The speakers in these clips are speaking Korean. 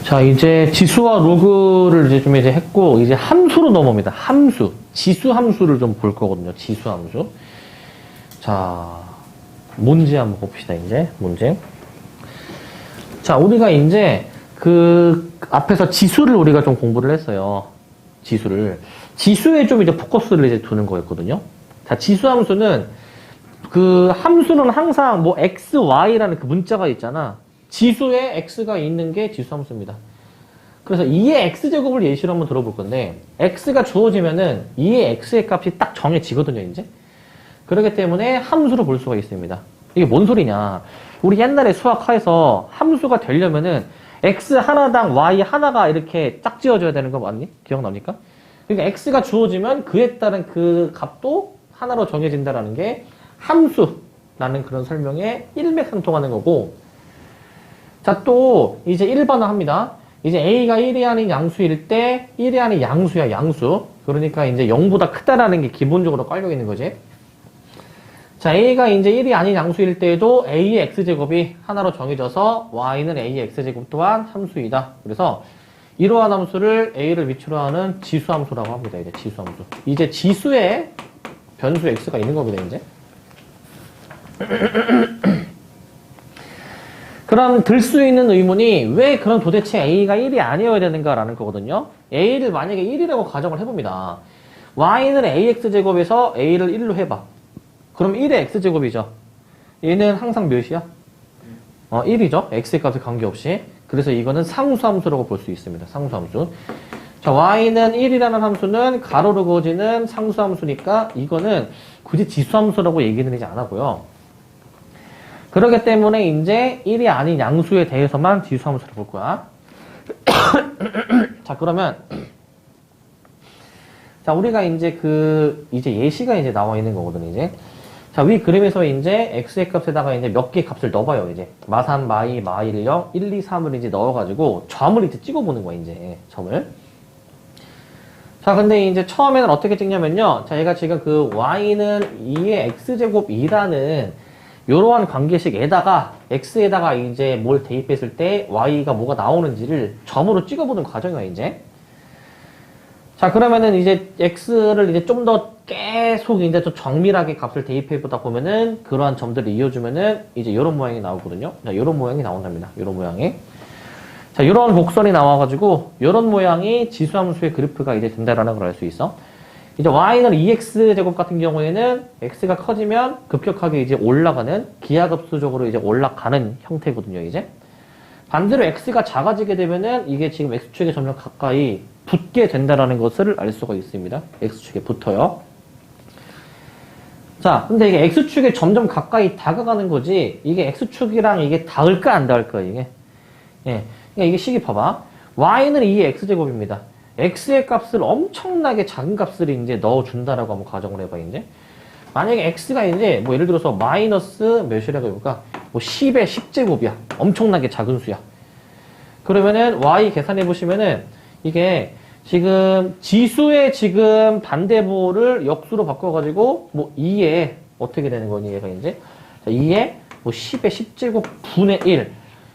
자, 이제 지수와 로그를 이제 좀 했고, 이제 함수로 넘어옵니다. 함수. 지수 함수를 좀 볼 거거든요. 지수 함수. 자, 문제 한번 봅시다, 이제. 문제. 자, 우리가 이제 그 앞에서 지수를 우리가 좀 공부를 했어요. 지수를. 지수에 좀 이제 포커스를 이제 두는 거였거든요. 자, 지수 함수는 그 함수는 항상 뭐 x, y라는 그 문자가 있잖아. 지수에 x가 있는 게 지수 함수입니다. 그래서 2의 x제곱을 예시로 한번 들어볼 건데 x가 주어지면은 2의 x의 값이 딱 정해지거든요, 이제. 그렇기 때문에 함수로 볼 수가 있습니다. 이게 뭔 소리냐. 우리 옛날에 수학하에서 함수가 되려면은 x 하나당 y 하나가 이렇게 짝 지어져야 되는 거 맞니? 기억납니까? 그러니까 x가 주어지면 그에 따른 그 값도 하나로 정해진다라는 게 함수라는 그런 설명에 일맥상통하는 거고. 자, 또 이제 1번을 합니다. 이제 a가 1이 아닌 양수일 때 1이 아닌 양수야, 양수. 그러니까 이제 0보다 크다라는 게 기본적으로 깔려 있는 거지. 자, a가 이제 1이 아닌 양수일 때에도 a의 x제곱이 하나로 정해져서 y는 a의 x제곱 또한 함수이다. 그래서 이러한 함수를 a를 위치로 하는 지수함수라고 합니다. 이제 지수함수. 이제 지수에 변수 x가 있는 겁니다, 이제. 그럼 들 수 있는 의문이 왜 그럼 도대체 a가 1이 아니어야 되는가라는 거거든요. a를 만약에 1이라고 가정을 해봅니다. y는 ax제곱에서 a를 1로 해봐. 그럼 1의 x제곱이죠. 얘는 항상 몇이야? 1이죠. x의 값에 관계없이. 그래서 이거는 상수함수라고 볼 수 있습니다. 상수함수. 자, y는 1이라는 함수는 가로로 그어지는 상수함수니까 이거는 굳이 지수함수라고 얘기는 이제 안 하고요. 그렇기 때문에 이제 1이 아닌 양수에 대해서만 지수함수를 볼 거야. 자, 그러면 자, 우리가 이제 이제 예시가 이제 나와 있는 거거든, 이제. 자, 위 그림에서 이제 x의 값에다가 이제 몇 개의 값을 넣어봐요, 이제. 마산, 마이, 마일령, 1, 2, 3을 이제 넣어가지고 점을 이제 찍어보는 거야, 이제. 점을. 자, 근데 이제 처음에는 어떻게 찍냐면요. 자, 얘가 지금 그 y는 2의 x제곱이라는 요러한 관계식에다가 x에다가 이제 뭘 대입했을 때 y가 뭐가 나오는지를 점으로 찍어보는 과정이야, 이제. 자, 그러면은 이제 x를 이제 좀 더 계속 이제 좀 정밀하게 값을 대입해보다 보면은 그러한 점들을 이어주면은 이제 요런 모양이 나오거든요. 자, 요런 모양이 나온답니다. 요런 모양이. 자, 요런 곡선이 나와가지고 요런 모양이 지수함수의 그래프가 이제 된다라는 걸 알 수 있어. 이제 y는 2x제곱 같은 경우에는 x가 커지면 급격하게 이제 올라가는 기하급수적으로 이제 올라가는 형태거든요, 이제. 반대로 x가 작아지게 되면은 이게 지금 x축에 점점 가까이 붙게 된다라는 것을 알 수가 있습니다. x축에 붙어요. 자, 근데 이게 x축에 점점 가까이 다가가는 거지, 이게 x축이랑 이게 닿을까 안 닿을까, 이게. 예. 그러니까 이게 식이 봐봐. y는 2의 x제곱입니다. x의 값을 엄청나게 작은 값을 이제 넣어준다라고 한번 가정을 해봐, 이제. 만약에 x가 이제, 뭐 예를 들어서 마이너스 몇이라고 해볼까? 뭐 10의 10제곱이야. 엄청나게 작은 수야. 그러면은 y 계산해보시면은 이게 지금 지수의 지금 반대부호를 역수로 바꿔가지고 뭐 2에 어떻게 되는 거니, 얘가 이제. 2에 뭐 10의 10제곱 분의 1.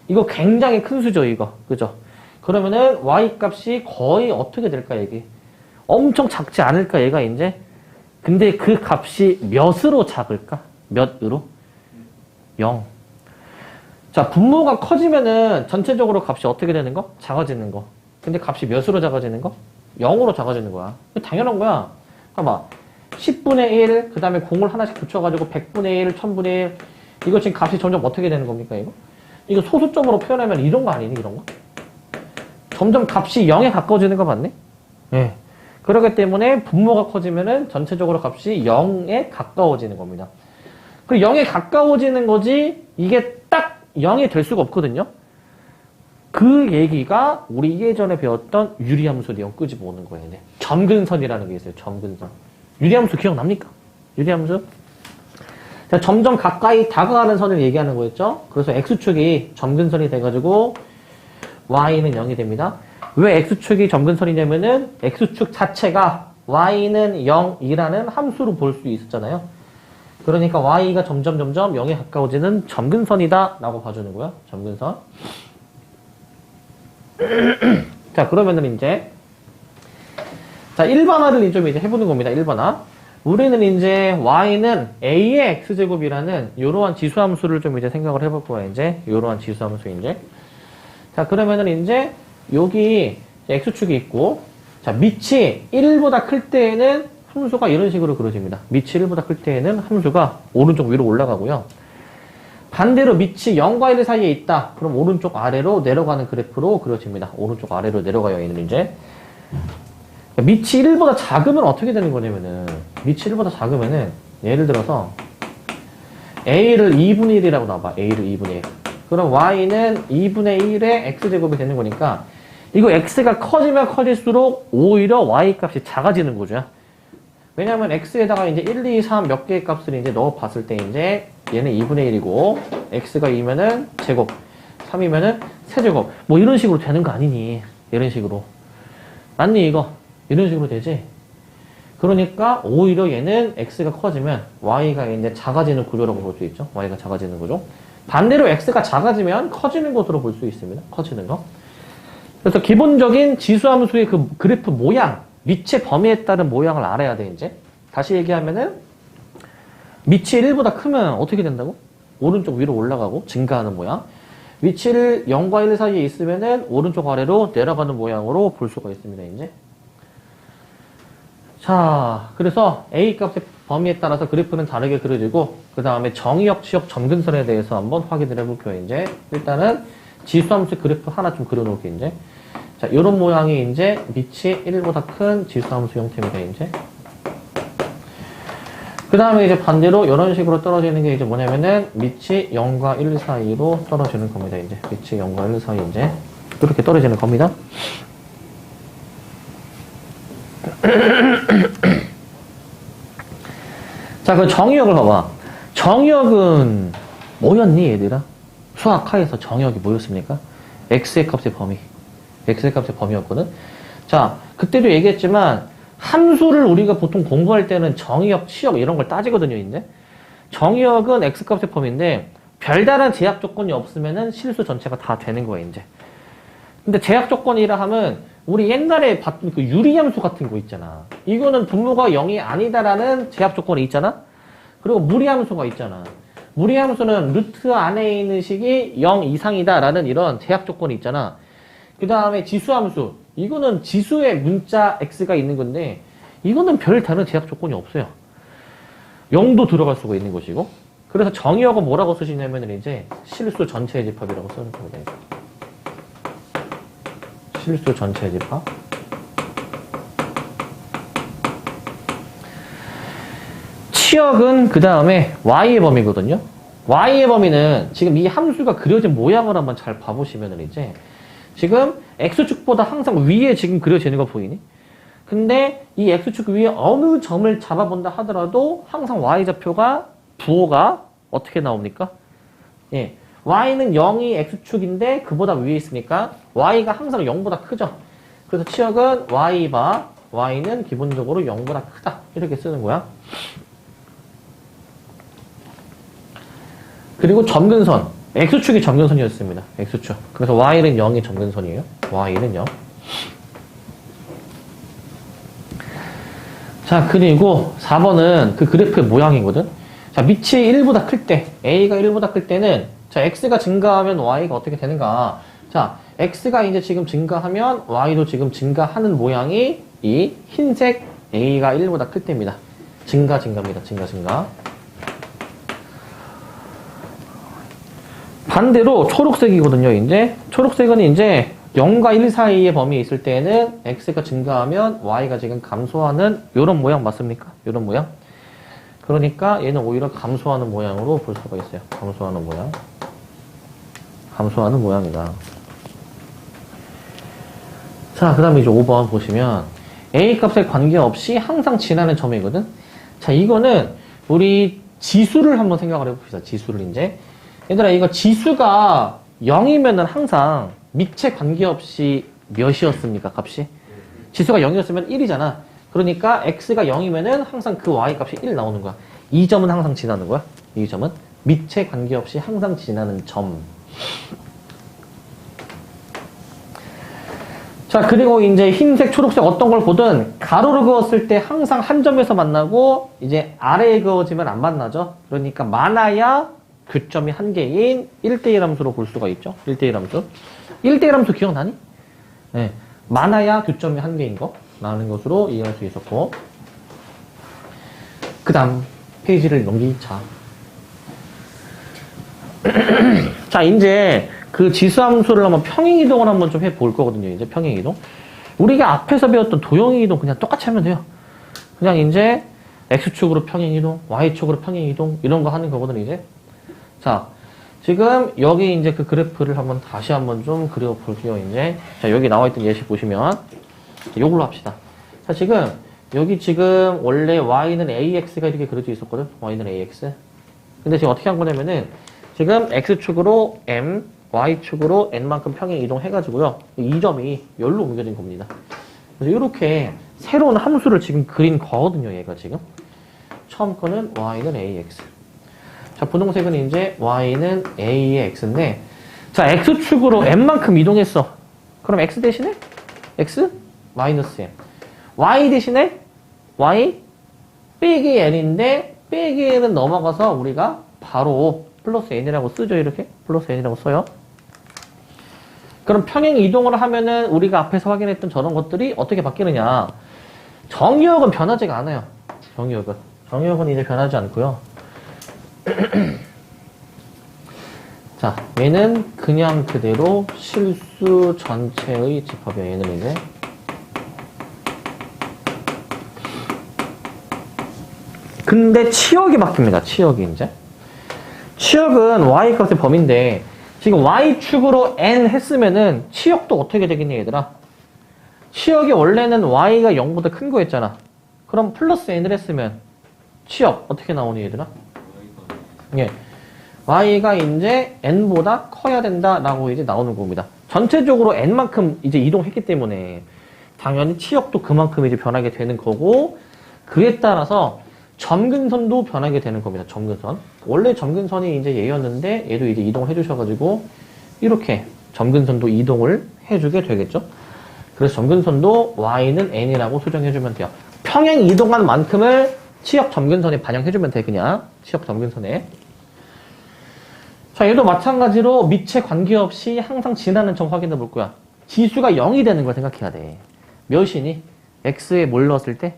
이거 굉장히 큰 수죠, 이거. 그죠? 그러면은 y 값이 거의 어떻게 될까, 이게? 엄청 작지 않을까, 얘가 이제? 근데 그 값이 몇으로 작을까? 몇으로? 0. 자, 분모가 커지면은 전체적으로 값이 어떻게 되는 거? 작아지는 거. 근데 값이 몇으로 작아지는 거? 0으로 작아지는 거야. 당연한 거야. 봐봐. 10분의 1, 그 다음에 공을 하나씩 붙여가지고 100분의 1, 1000분의 1. 이거 지금 값이 점점 어떻게 되는 겁니까, 이거? 이거 소수점으로 표현하면 이런 거 아니니, 이런 거? 점점 값이 0에 가까워지는 거 맞네? 예. 그렇기 때문에 분모가 커지면은 전체적으로 값이 0에 가까워지는 겁니다. 그리고 0에 가까워지는 거지, 이게 딱 0이 될 수가 없거든요? 그 얘기가 우리 예전에 배웠던 유리함수 내용 끄집어오는 거예요. 네. 점근선이라는 게 있어요, 점근선. 유리함수 기억납니까? 유리함수? 자, 점점 가까이 다가가는 선을 얘기하는 거였죠? 그래서 x축이 점근선이 돼가지고 y는 0이 됩니다. 왜 x축이 점근선이냐면은 x축 자체가 y는 0이라는 함수로 볼 수 있었잖아요. 그러니까 y가 점점 0에 가까워지는 점근선이다 라고 봐주는 거야. 점근선. 자, 그러면은 이제, 자, 일반화를 좀 이제 해보는 겁니다. 일반화. 우리는 이제 y는 a의 x제곱이라는 이러한 지수함수를 좀 이제 생각을 해볼 거야, 이제. 이러한 지수함수, 이제. 자, 그러면은 이제, 여기 x축이 있고, 자, 밑이 1보다 클 때에는 함수가 이런 식으로 그려집니다. 밑이 1보다 클 때에는 함수가 오른쪽 위로 올라가고요. 반대로 밑이 0과 1 사이에 있다. 그럼 오른쪽 아래로 내려가는 그래프로 그려집니다. 오른쪽 아래로 내려가요, 얘는 이제. 밑이 1보다 작으면 어떻게 되는 거냐면은, 밑이 1보다 작으면은, 예를 들어서, a를 2분의 1이라고 나와봐. a를 2분의 1. 그럼 y는 2분의 1의 x제곱이 되는 거니까, 이거 x가 커지면 커질수록 오히려 y 값이 작아지는 거죠. 왜냐면 x에다가 이제 1, 2, 3 몇 개의 값을 이제 넣어 봤을 때 이제 얘는 2분의 1이고 x가 2면은 제곱, 3이면은 세제곱. 뭐 이런 식으로 되는 거 아니니? 이런 식으로. 맞니 이거? 이런 식으로 되지? 그러니까 오히려 얘는 x가 커지면 y가 이제 작아지는 구조라고 볼 수 있죠. y가 작아지는 구조. 반대로 x가 작아지면 커지는 것으로 볼 수 있습니다. 커지는 거. 그래서 기본적인 지수함수의 그 그래프 모양, 밑의 범위에 따른 모양을 알아야 돼, 이제. 다시 얘기하면은, 밑이 1보다 크면 어떻게 된다고? 오른쪽 위로 올라가고 증가하는 모양. 위치를 0과 1 사이에 있으면은 오른쪽 아래로 내려가는 모양으로 볼 수가 있습니다, 이제. 자, 그래서 A 값의 범위에 따라서 그래프는 다르게 그려지고, 그 다음에 정의역, 치역, 점근선에 대해서 한번 확인을 해볼게요, 이제. 일단은 지수함수 그래프 하나 좀 그려놓을게요, 이제. 자, 요런 모양이 이제 밑이 1보다 큰 지수함수 형태입니다, 이제. 그 다음에 이제 반대로 이런 식으로 떨어지는 게 이제 뭐냐면은 밑이 0과 1 사이로 떨어지는 겁니다, 이제. 밑이 0과 1 사이 이제. 이렇게 떨어지는 겁니다. 자, 그 정의역을 봐봐. 정의역은 뭐였니, 얘들아? 수학하에서 정의역이 뭐였습니까? x의 값의 범위. x의 값의 범위였거든. 자, 그때도 얘기했지만 함수를 우리가 보통 공부할 때는 정의역, 치역 이런 걸 따지거든요, 이제. 정의역은 x 값의 범위인데 별다른 제약 조건이 없으면은 실수 전체가 다 되는 거예요, 이제. 근데 제약 조건이라 하면 우리 옛날에 봤던 그 유리함수 같은 거 있잖아. 이거는 분모가 0이 아니다라는 제약 조건이 있잖아. 그리고 무리함수가 있잖아. 무리함수는 루트 안에 있는 식이 0 이상이다라는 이런 제약 조건이 있잖아. 그 다음에 지수함수. 이거는 지수의 문자 x가 있는 건데 이거는 별 다른 제약 조건이 없어요. 0도 들어갈 수가 있는 것이고. 그래서 정의역은 뭐라고 쓰시냐면 이제 실수 전체의 집합이라고 쓰는 겁니다. 실수 전체의 집합. 치역은 그 다음에 y의 범위거든요. y의 범위는 지금 이 함수가 그려진 모양을 한번 잘 봐보시면 이제 지금 x축보다 항상 위에 지금 그려지는 거 보이니? 근데 이 x축 위에 어느 점을 잡아본다 하더라도 항상 y좌표가 부호가 어떻게 나옵니까? 예, y는 0이 x축인데 그보다 위에 있으니까 y가 항상 0보다 크죠. 그래서 치역은 y바 y는 기본적으로 0보다 크다 이렇게 쓰는 거야. 그리고 점근선 x축이 점근선이었습니다. x축. 그래서 y는 0이 점근선이에요. y는 0. 자, 그리고 4번은 그 그래프의 모양이거든. 자, 밑이 1보다 클 때, a가 1보다 클 때는 자, x가 증가하면 y가 어떻게 되는가? 자, x가 이제 지금 증가하면 y도 지금 증가하는 모양이 이 흰색 a가 1보다 클 때입니다. 증가입니다. 증가. 반대로 초록색이거든요, 이제. 초록색은 이제 0과 1 사이의 범위에 있을 때는 x가 증가하면 y가 지금 감소하는 이런 모양 맞습니까? 이런 모양. 그러니까 얘는 오히려 감소하는 모양으로 볼 수가 있어요. 감소하는 모양. 감소하는 모양이다. 자, 그 다음에 이제 5번 보시면 a 값에 관계없이 항상 지나는 점이거든. 자, 이거는 우리 지수를 한번 생각을 해봅시다. 지수를 이제. 얘들아, 이거 지수가 0이면은 항상 밑에 관계없이 몇이었습니까, 값이? 지수가 0이었으면 1이잖아. 그러니까 x가 0이면은 항상 그 y 값이 1 나오는 거야. 이 점은 항상 지나는 거야. 이 점은 밑에 관계없이 항상 지나는 점. 자, 그리고 이제 흰색, 초록색 어떤 걸 보든 가로로 그었을 때 항상 한 점에서 만나고 이제 아래에 그어지면 안 만나죠. 그러니까 많아야 교점이 한 개인 1대1 함수로 볼 수가 있죠. 1대1 함수. 1대1 함수 기억나니? 네. 많아야 교점이 한 개인 거 라는 것으로 이해할 수 있었고, 그 다음 페이지를 넘기자. 자, 이제 그 지수함수를 한번 평행이동을 한번 좀 해볼 거거든요. 이제 평행이동. 우리가 앞에서 배웠던 도형이동 그냥 똑같이 하면 돼요. 그냥 이제 X축으로 평행이동, Y축으로 평행이동 이런 거 하는 거거든요, 이제. 자, 지금 여기 이제 그 그래프를 한번 다시 한번 좀 그려볼게요, 이제. 자, 여기 나와있던 예시 보시면 요걸로 합시다. 자, 지금 여기 지금 원래 Y는 AX가 이렇게 그려져 있었거든. Y는 AX. 근데 지금 어떻게 한 거냐면은 지금 X축으로 M, Y축으로 N만큼 평행 이동해가지고요. 이 점이 열로 옮겨진 겁니다. 그래서 이렇게 새로운 함수를 지금 그린 거거든요, 얘가 지금. 처음 거는 Y는 AX. 자, 분홍색은 이제 Y는 A의 X인데, 자, X축으로 N만큼 이동했어. 그럼 X 대신에 X 마이너스 M. Y 대신에 Y 빼기 N인데, 빼기 N은 넘어가서 우리가 바로 플러스 N이라고 쓰죠, 이렇게. 플러스 N이라고 써요. 그럼 평행 이동을 하면은 우리가 앞에서 확인했던 저런 것들이 어떻게 바뀌느냐. 정의역은 변하지가 않아요. 정의역은 이제 변하지 않고요. 자, 얘는 그냥 그대로 실수 전체의 집합이에요. 얘는 이제. 근데 치역이 바뀝니다. 치역이 이제. 치역은 Y값의 범위인데, 지금 Y축으로 N 했으면은 치역도 어떻게 되겠니, 얘들아? 치역이 원래는 Y가 0보다 큰 거였잖아. 그럼 플러스 N을 했으면 치역 어떻게 나오니, 얘들아? 예. Y가 이제 N보다 커야 된다라고 이제 나오는 겁니다. 전체적으로 N만큼 이제 이동했기 때문에 당연히 치역도 그만큼 이제 변하게 되는 거고, 그에 따라서 점근선도 변하게 되는 겁니다. 점근선. 원래 점근선이 이제 얘였는데 얘도 이제 이동을 해주셔가지고 이렇게 점근선도 이동을 해주게 되겠죠. 그래서 점근선도 Y는 N이라고 수정해주면 돼요. 평행 이동한 만큼을 치역 점근선에 반영해주면 돼. 그냥 치역 점근선에. 자, 얘도 마찬가지로 밑에 관계없이 항상 지나는 점 확인해 볼 거야. 지수가 0이 되는 걸 생각해야 돼. 몇이니? X에 뭘 넣었을 때?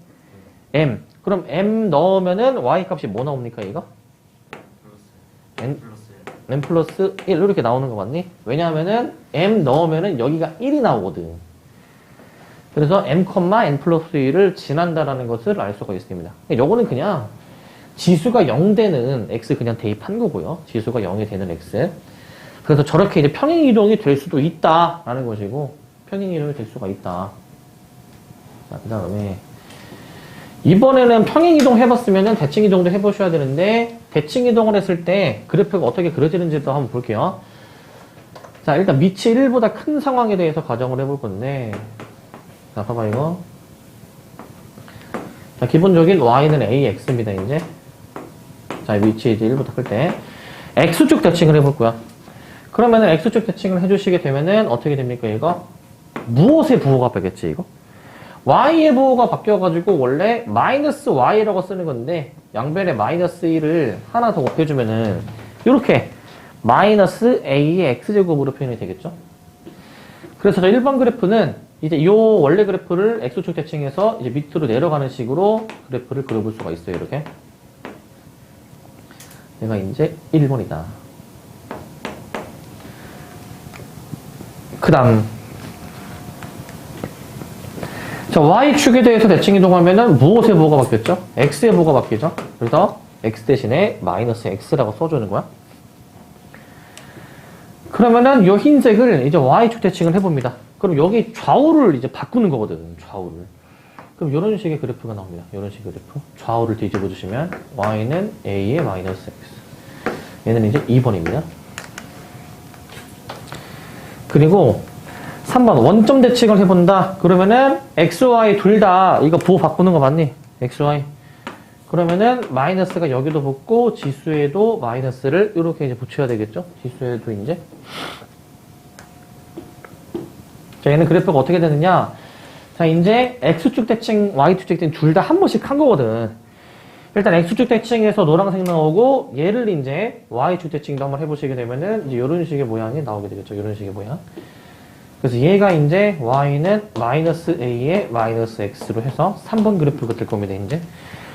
M. 그럼 M 넣으면은 Y 값이 뭐 나옵니까, 이거? N 플러스 1 이렇게 나오는 거 맞니? 왜냐하면은 M 넣으면은 여기가 1이 나오거든. 그래서 M, N 플러스 1을 지난다라는 것을 알 수가 있습니다. 요거는 그냥 지수가 0 되는 X 그냥 대입한 거고요. 지수가 0이 되는 X. 그래서 저렇게 이제 평행 이동이 될 수도 있다라는 것이고, 평행 이동이 될 수가 있다. 자, 그 다음에 이번에는 평행 이동 해봤으면은 대칭 이동도 해보셔야 되는데, 대칭 이동을 했을 때 그래프가 어떻게 그려지는지도 한번 볼게요. 자, 일단 밑이 1보다 큰 상황에 대해서 가정을 해볼 건데, 자, 봐봐, 이거. 자, 기본적인 Y는 AX입니다, 이제. 자, 위치 이제 1보다 클 때. X축 대칭을 해볼 거야. 그러면은 X축 대칭을 해주시게 되면은 어떻게 됩니까, 이거? 무엇의 부호가 바뀌겠지, 이거? Y의 부호가 바뀌어가지고 원래 마이너스 Y라고 쓰는 건데, 양변에 마이너스 1을 하나 더 곱해주면은, 이렇게 마이너스 A의 X제곱으로 표현이 되겠죠? 그래서 저 1번 그래프는 이제 요 원래 그래프를 X축 대칭해서 이제 밑으로 내려가는 식으로 그래프를 그려볼 수가 있어요, 이렇게. 얘가 이제 1번이다. 그 다음. 자, Y축에 대해서 대칭 이동하면은 무엇의 부호가 바뀌었죠? X의 부호가 바뀌죠? 그래서 X 대신에 마이너스 X라고 써주는 거야. 그러면은 요 흰색을 이제 Y축 대칭을 해봅니다. 그럼 여기 좌우를 이제 바꾸는 거거든, 좌우를. 그럼 이런 식의 그래프가 나옵니다. 이런 식의 그래프. 좌우를 뒤집어 주시면 Y는 A의 마이너스 X. 얘는 이제 2번입니다. 그리고 3번 원점 대칭을 해본다. 그러면은 X, Y 둘 다 이거 부호 바꾸는 거 맞니? X, Y. 그러면은 마이너스가 여기도 붙고 지수에도 마이너스를 이렇게 이제 붙여야 되겠죠? 지수에도 이제. 자, 얘는 그래프가 어떻게 되느냐. 자, 이제 X축 대칭, Y축 대칭 둘 다 한 번씩 한 거거든. 일단 X축 대칭에서 노란색 나오고, 얘를 이제 Y축 대칭도 한번 해보시게 되면은, 이제 이런 식의 모양이 나오게 되겠죠. 이런 식의 모양. 그래서 얘가 이제 Y는 마이너스 A에 마이너스 X로 해서 3번 그래프가 될 겁니다, 이제.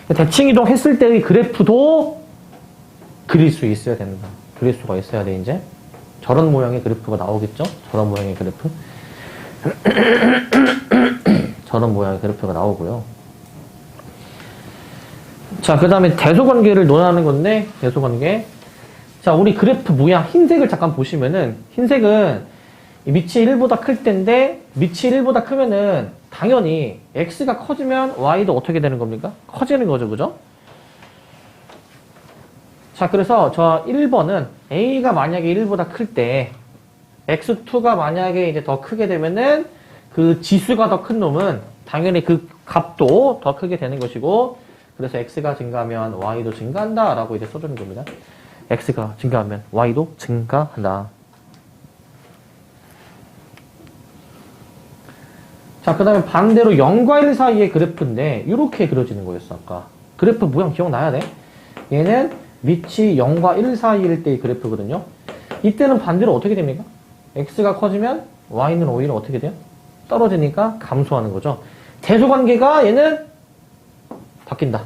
대칭 이동 했을 때의 그래프도 그릴 수 있어야 된다. 그릴 수가 있어야 돼, 이제. 저런 모양의 그래프가 나오겠죠? 저런 모양의 그래프. 저런 모양의 그래프가 나오고요. 자, 그 다음에 대소관계를 논하는 건데, 대소관계. 자, 우리 그래프 모양, 흰색을 잠깐 보시면은, 흰색은 밑이 1보다 클 텐데, 밑이 1보다 크면은, 당연히, x가 커지면 y도 어떻게 되는 겁니까? 커지는 거죠, 그죠? 자, 그래서 저 1번은 a가 만약에 1보다 클 때, x2가 만약에 이제 더 크게 되면은, 그 지수가 더 큰 놈은 당연히 그 값도 더 크게 되는 것이고, 그래서 x가 증가하면 y도 증가한다 라고 이제 써주는 겁니다. x가 증가하면 y도 증가한다. 자, 그 다음에 반대로 0과 1 사이의 그래프인데 이렇게 그려지는 거였어, 아까. 그래프 모양 기억나야 돼. 얘는 밑이 0과 1 사이일 때의 그래프거든요. 이때는 반대로 어떻게 됩니까? x가 커지면 y는 오히려 어떻게 돼요? 떨어지니까 감소하는 거죠. 대소관계가 얘는 바뀐다.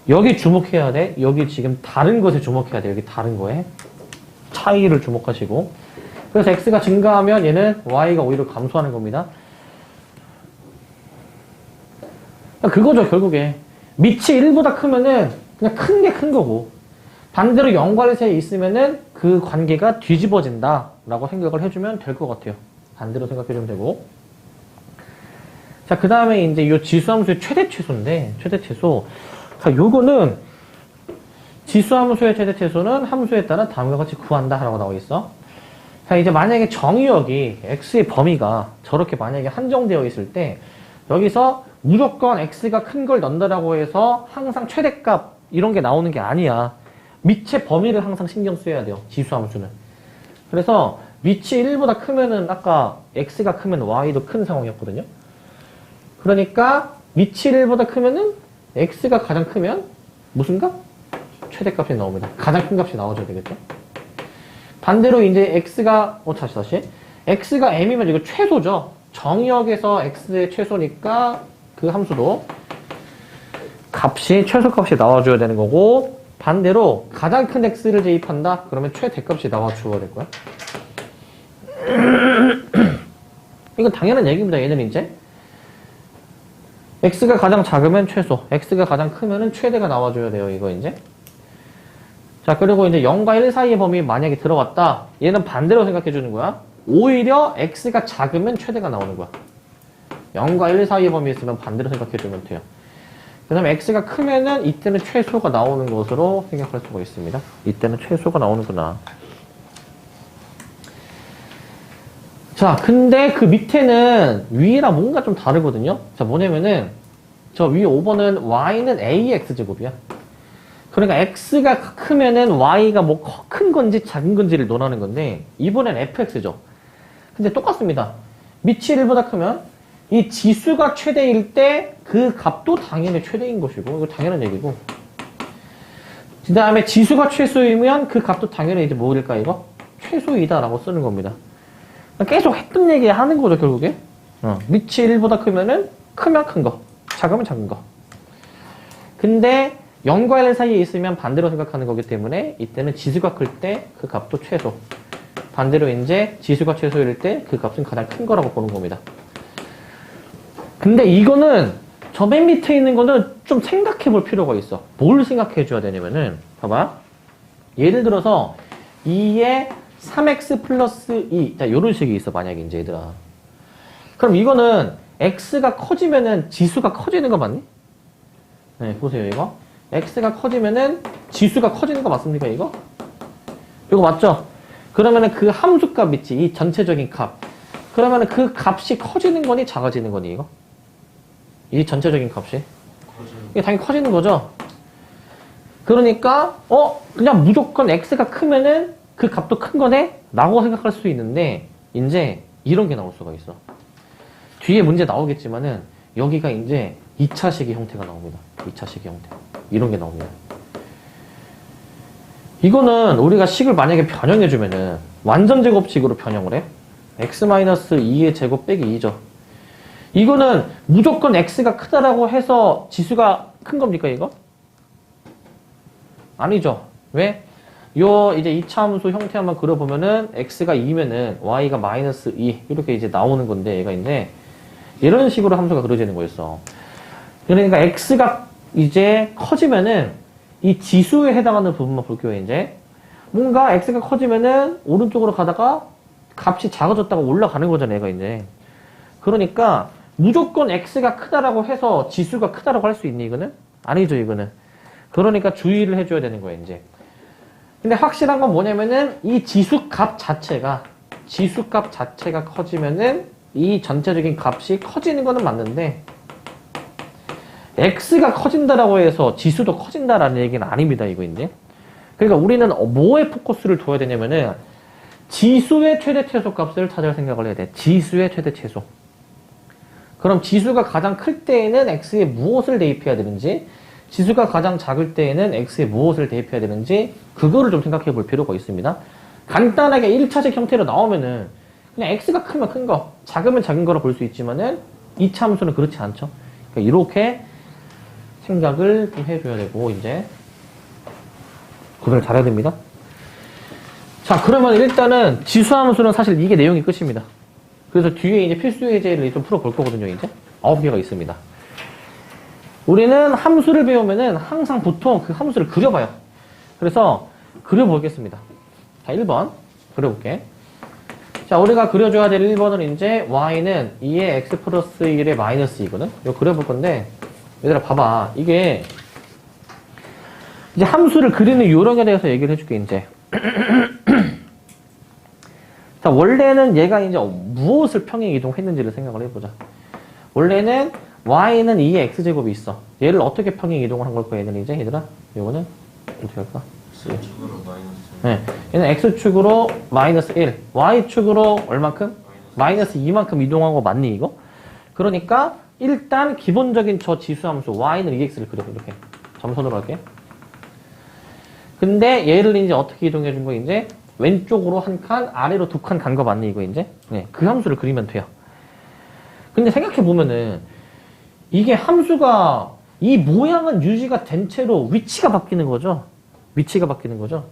여기 주목해야 돼. 여기 지금 다른 것에 주목해야 돼. 여기 다른 거에. 차이를 주목하시고. 그래서 x가 증가하면 얘는 y가 오히려 감소하는 겁니다. 그거죠, 결국에. 밑이 1보다 크면은 그냥 큰 게 큰 거고, 반대로 0과 1 사이에 있으면은 그 관계가 뒤집어진다 라고 생각을 해주면 될 것 같아요. 반대로 생각해주면 되고. 자, 그 다음에 이제 이 지수함수의 최대 최소인데, 최대 최소. 자, 요거는 지수함수의 최대 최소는 함수에 따라 다음과 같이 구한다 라고 나와 있어. 자, 이제 만약에 정의역이 x의 범위가 저렇게 만약에 한정되어 있을 때, 여기서 무조건 x가 큰 걸 넣는다라고 해서 항상 최대값 이런 게 나오는 게 아니야. 밑의 범위를 항상 신경 써야 돼요, 지수함수는. 그래서 밑이 1보다 크면은 아까 x가 크면 y도 큰 상황이었거든요. 그러니까 밑이 1보다 크면은 x가 가장 크면 무슨 값? 최대값이 나옵니다. 가장 큰 값이 나와줘야 되겠죠. 반대로 이제 x가 다시 x가 m이면 이거 최소죠. 정의역에서 x의 최소니까 그 함수도 값이 최소값이 나와줘야 되는 거고, 반대로 가장 큰 x를 대입한다? 그러면 최대값이 나와줘야 될 거야. 이건 당연한 얘기입니다. 얘는 이제 x가 가장 작으면 최소, x가 가장 크면은 최대가 나와줘야 돼요. 이거 이제. 자, 그리고 이제 0과 1 사이의 범위 만약에 들어갔다. 얘는 반대로 생각해 주는 거야. 오히려 x가 작으면 최대가 나오는 거야. 0과 1 사이의 범위 있으면 반대로 생각해 주면 돼요. 그 다음에 x가 크면은 이때는 최소가 나오는 것으로 생각할 수가 있습니다. 이때는 최소가 나오는구나. 자, 근데 그 밑에는 위랑 뭔가 좀 다르거든요. 자, 뭐냐면은 저 위 5번은 y는 ax제곱이야. 그러니까 x가 크면은 y가 뭐 큰 건지 작은 건지를 논하는 건데, 이번엔 fx죠. 근데 똑같습니다. 밑이 1보다 크면 이 지수가 최대일 때 그 값도 당연히 최대인 것이고, 이거 당연한 얘기고, 그 다음에 지수가 최소이면 그 값도 당연히 이제 뭐일까, 이거? 최소이다라고 쓰는 겁니다. 계속 했던 얘기 하는 거죠, 결국에. 밑이 1보다 크면은 크면 큰 거, 작으면 작은 거. 근데 0과 1 사이에 있으면 반대로 생각하는 거기 때문에 이때는 지수가 클 때 그 값도 최소. 반대로 이제 지수가 최소일 때 그 값은 가장 큰 거라고 보는 겁니다. 근데 이거는 저 맨 밑에 있는 거는 좀 생각해 볼 필요가 있어. 뭘 생각해 줘야 되냐면은, 봐봐. 예를 들어서 2에 3x 플러스 2. 자, 요런 식이 있어, 만약에 이제 얘들아. 그럼 이거는 x가 커지면은 지수가 커지는 거 맞니? 네, 보세요, 이거. x가 커지면은 지수가 커지는 거 맞습니까, 이거? 이거 맞죠? 그러면은 그 함수값 있지, 이 전체적인 값. 그러면은 그 값이 커지는 거니, 작아지는 거니, 이거? 이 전체적인 값이? 이게 당연히 커지는 거죠? 그러니까, 그냥 무조건 x가 크면은 그 값도 큰 거네? 라고 생각할 수 있는데, 이제 이런 게 나올 수가 있어. 뒤에 문제 나오겠지만은 여기가 이제 2차식의 형태가 나옵니다. 2차식의 형태. 이런 게 나옵니다. 이거는 우리가 식을 만약에 변형해주면은 완전 제곱식으로 변형을 해. x-2의 제곱 빼기 2죠. 이거는 무조건 x가 크다라고 해서 지수가 큰 겁니까, 이거? 아니죠. 왜? 요 이제 이차함수 형태 한번 그려보면은 x가 2면은 y가 마이너스 2 이렇게 이제 나오는 건데 얘가 이제 이런 식으로 함수가 그려지는 거였어. 그러니까 x가 이제 커지면은 이 지수에 해당하는 부분만 볼게요. 이제 뭔가 x가 커지면은 오른쪽으로 가다가 값이 작아졌다가 올라가는 거잖아, 얘가 이제. 그러니까 무조건 x가 크다라고 해서 지수가 크다라고 할 수 있니, 이거는? 아니죠, 이거는. 그러니까 주의를 해줘야 되는 거예요, 이제. 근데 확실한 건 뭐냐면은 이 지수값 자체가 커지면은 이 전체적인 값이 커지는 거는 맞는데 x가 커진다라고 해서 지수도 커진다라는 얘기는 아닙니다, 이거 이제. 그러니까 우리는 뭐에 포커스를 둬야 되냐면은 지수의 최대 최소 값을 찾을 생각을 해야 돼. 지수의 최대 최소. 그럼 지수가 가장 클 때에는 x에 무엇을 대입해야 되는지, 지수가 가장 작을 때에는 x에 무엇을 대입해야 되는지 그거를 좀 생각해 볼 필요가 있습니다. 간단하게 1차식 형태로 나오면은 그냥 x가 크면 큰 거, 작으면 작은 거로 볼 수 있지만은 2차 함수는 그렇지 않죠. 그러니까 이렇게 생각을 좀 해줘야 되고 이제 구별을 잘해야 됩니다. 자, 그러면 일단은 지수함수는 사실 이게 내용이 끝입니다. 그래서 뒤에 이제 필수 예제를 좀 풀어볼 거거든요, 이제. 9개가 있습니다. 우리는 함수를 배우면은 항상 보통 그 함수를 그려봐요. 그래서 그려보겠습니다. 자, 1번. 그려볼게. 자, 우리가 그려줘야 될 1번은 이제 y는 2의 x 플러스 1의 마이너스 2거든? 이거 그려볼 건데, 얘들아, 봐봐. 이게, 이제 함수를 그리는 요령에 대해서 얘기를 해줄게, 이제. 자, 원래는 얘가 이제 무엇을 평행 이동했는지를 생각을 해보자. 원래는 y는 2의 x제곱이 있어. 얘를 어떻게 평행 이동을 한 걸까, 얘는 이제, 얘들아? 요거는, 어떻게 할까? x축으로 마이너스 네. 얘는 x축으로 마이너스 1, y축으로 얼만큼? 마이너스 2만큼 이동한 거 맞니, 이거? 그러니까, 일단 기본적인 저 지수함수, y는 2x를 그려, 이렇게. 점선으로 할게. 근데 얘를 이제 어떻게 이동해 준 거, 이제? 왼쪽으로 한 칸, 아래로 2칸 간 거 맞니, 이거 이제? 네. 그 함수를 그리면 돼요. 근데 생각해보면은, 이게 함수가, 이 모양은 유지가 된 채로 위치가 바뀌는 거죠? 위치가 바뀌는 거죠?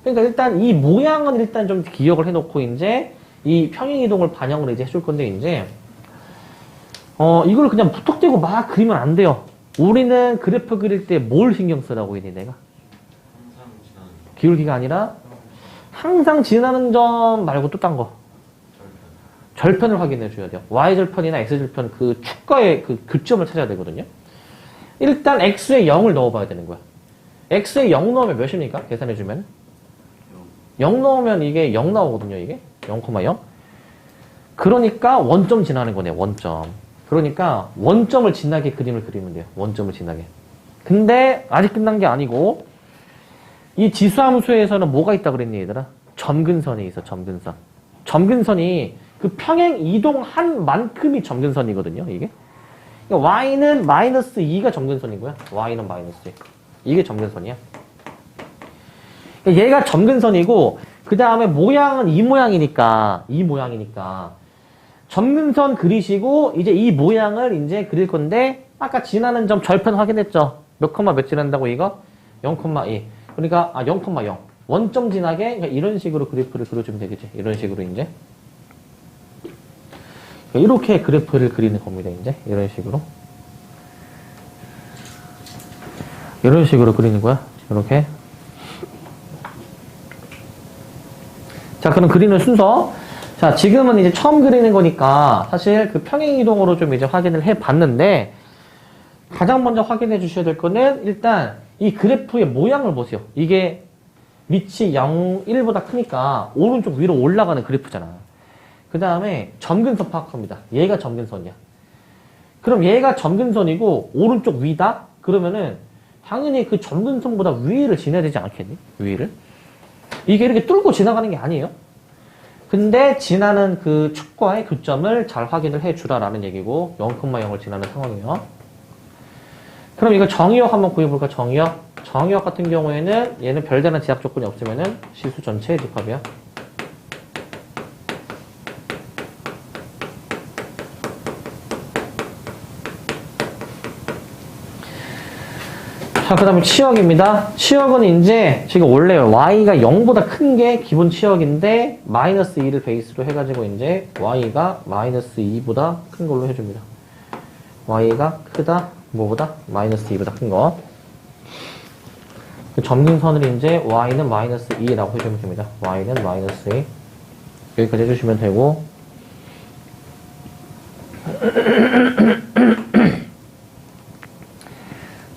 그러니까 일단 이 모양은 일단 좀 기억을 해놓고, 이제, 이 평행이동을 반영을 이제 해줄 건데, 이제, 이걸 그냥 무턱대고 막 그리면 안 돼요. 우리는 그래프 그릴 때 뭘 신경 쓰라고 했니, 내가? 항상 지나는 기울기가 아니라, 항상 지나는 점 말고 또 딴 거. 절편 절편을 확인해 줘야 돼요. y절편이나 x절편 그 축과의 그 교점을 찾아야 되거든요. 일단 x에 0을 넣어봐야 되는 거야. x에 0 넣으면 몇입니까? 계산해 주면. 0 넣으면 이게 0 나오거든요, 이게. 0,0. 그러니까 원점 지나는 거네요, 원점. 그러니까 원점을 지나게 그림을 그리면 돼요. 원점을 지나게. 근데 아직 끝난 게 아니고 이 지수함수에서는 뭐가 있다 그랬니, 얘들아? 점근선이 있어, 점근선. 점근선이 그 평행 이동한 만큼이 점근선이거든요, 이게. 그러니까 y는 마이너스 2가 점근선이고요. y는 마이너스 2. 이게 점근선이야. 그러니까 얘가 점근선이고, 그 다음에 모양은 이 모양이니까, 점근선 그리시고, 이제 이 모양을 이제 그릴 건데, 아까 지나는 점 절편 확인했죠? 몇 콤마 몇 지난다고 이거? 0,2. 그러니까, 0,0. 원점 지나게, 그러니까 이런 식으로 그래프를 그려주면 되겠지. 이런 식으로 이제. 이렇게 그래프를 그리는 겁니다, 이제. 이런 식으로. 이런 식으로 그리는 거야. 이렇게. 자, 그럼 그리는 순서. 자, 지금은 이제 처음 그리는 거니까 사실 그 평행이동으로 좀 이제 확인을 해 봤는데, 가장 먼저 확인해 주셔야 될 거는 일단 이 그래프의 모양을 보세요. 이게 위치 0, 1보다 크니까 오른쪽 위로 올라가는 그래프잖아. 그 다음에 점근선 파악합니다. 얘가 점근선이야. 그럼 얘가 점근선이고 오른쪽 위다? 그러면은 당연히 그 점근선보다 위를 지나야 되지 않겠니? 위를? 이게 이렇게 뚫고 지나가는 게 아니에요. 근데 지나는 그 축과의 교점을 잘 확인을 해주라라는 얘기고 0,0을 지나는 상황이에요. 그럼 이거 정의역 한번 구해볼까? 정의역. 정의역 같은 경우에는 얘는 별다른 제약 조건이 없으면은 실수 전체의 집합이야. 자, 그 다음에 치역입니다. 치역은 이제 지금 원래 y가 0보다 큰 게 기본 치역인데 마이너스 2를 베이스로 해가지고 이제 y가 마이너스 2보다 큰 걸로 해줍니다. y가 크다, 뭐보다? 마이너스 2보다 큰 거. 그 점근선을 이제 y는 마이너스 2라고 해주면 됩니다. y는 마이너스 2. 여기까지 해주시면 되고.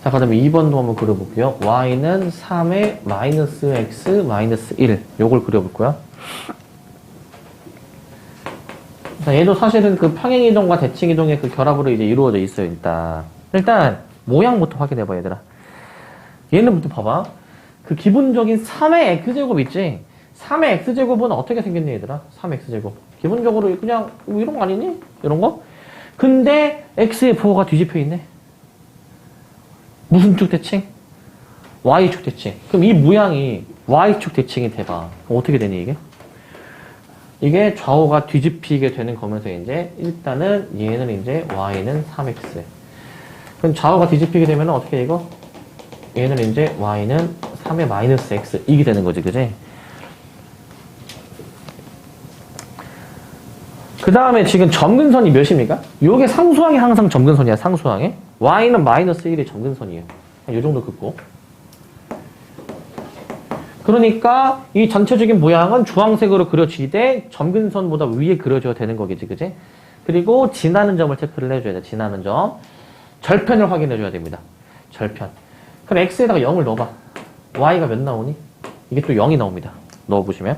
자, 그 다음에 2번도 한번 그려볼게요. y는 3의 마이너스 x 마이너스 1. 요걸 그려볼 거야. 자, 얘도 사실은 그 평행이동과 대칭이동의 그 결합으로 이제 이루어져 있어요, 일단 모양부터 확인해봐, 얘들아. 얘는부터 봐봐. 그 기본적인 3의 x제곱 있지? 3의 x제곱은 어떻게 생겼니, 얘들아? 3x제곱. 기본적으로 그냥 이런 거 아니니? 이런 거? 근데 x의 부호가 뒤집혀 있네. 무슨 축 대칭? y축 대칭. 그럼 이 모양이 y축 대칭이 돼봐. 그럼 어떻게 되니, 이게? 이게 좌우가 뒤집히게 되는 거면서 이제 일단은 얘는 이제 y는 3x. 그럼 좌우가 뒤집히게 되면 어떻게 이거? 얘는 이제 y는 3의 마이너스 x. 이게 되는 거지, 그지? 그 다음에 지금 점근선이 몇입니까? 요게 상수항이 항상 점근선이야, 상수항에. y는 마이너스 1이 점근선이에요. 요 정도 긋고. 그러니까 이 전체적인 모양은 주황색으로 그려지되 점근선보다 위에 그려줘야 되는 거겠지, 그지? 그리고 지나는 점을 체크를 해줘야 돼, 지나는 점. 절편을 확인해줘야 됩니다. 절편. 그럼 x에다가 0을 넣어봐. y가 몇 나오니? 이게 또 0이 나옵니다. 넣어보시면.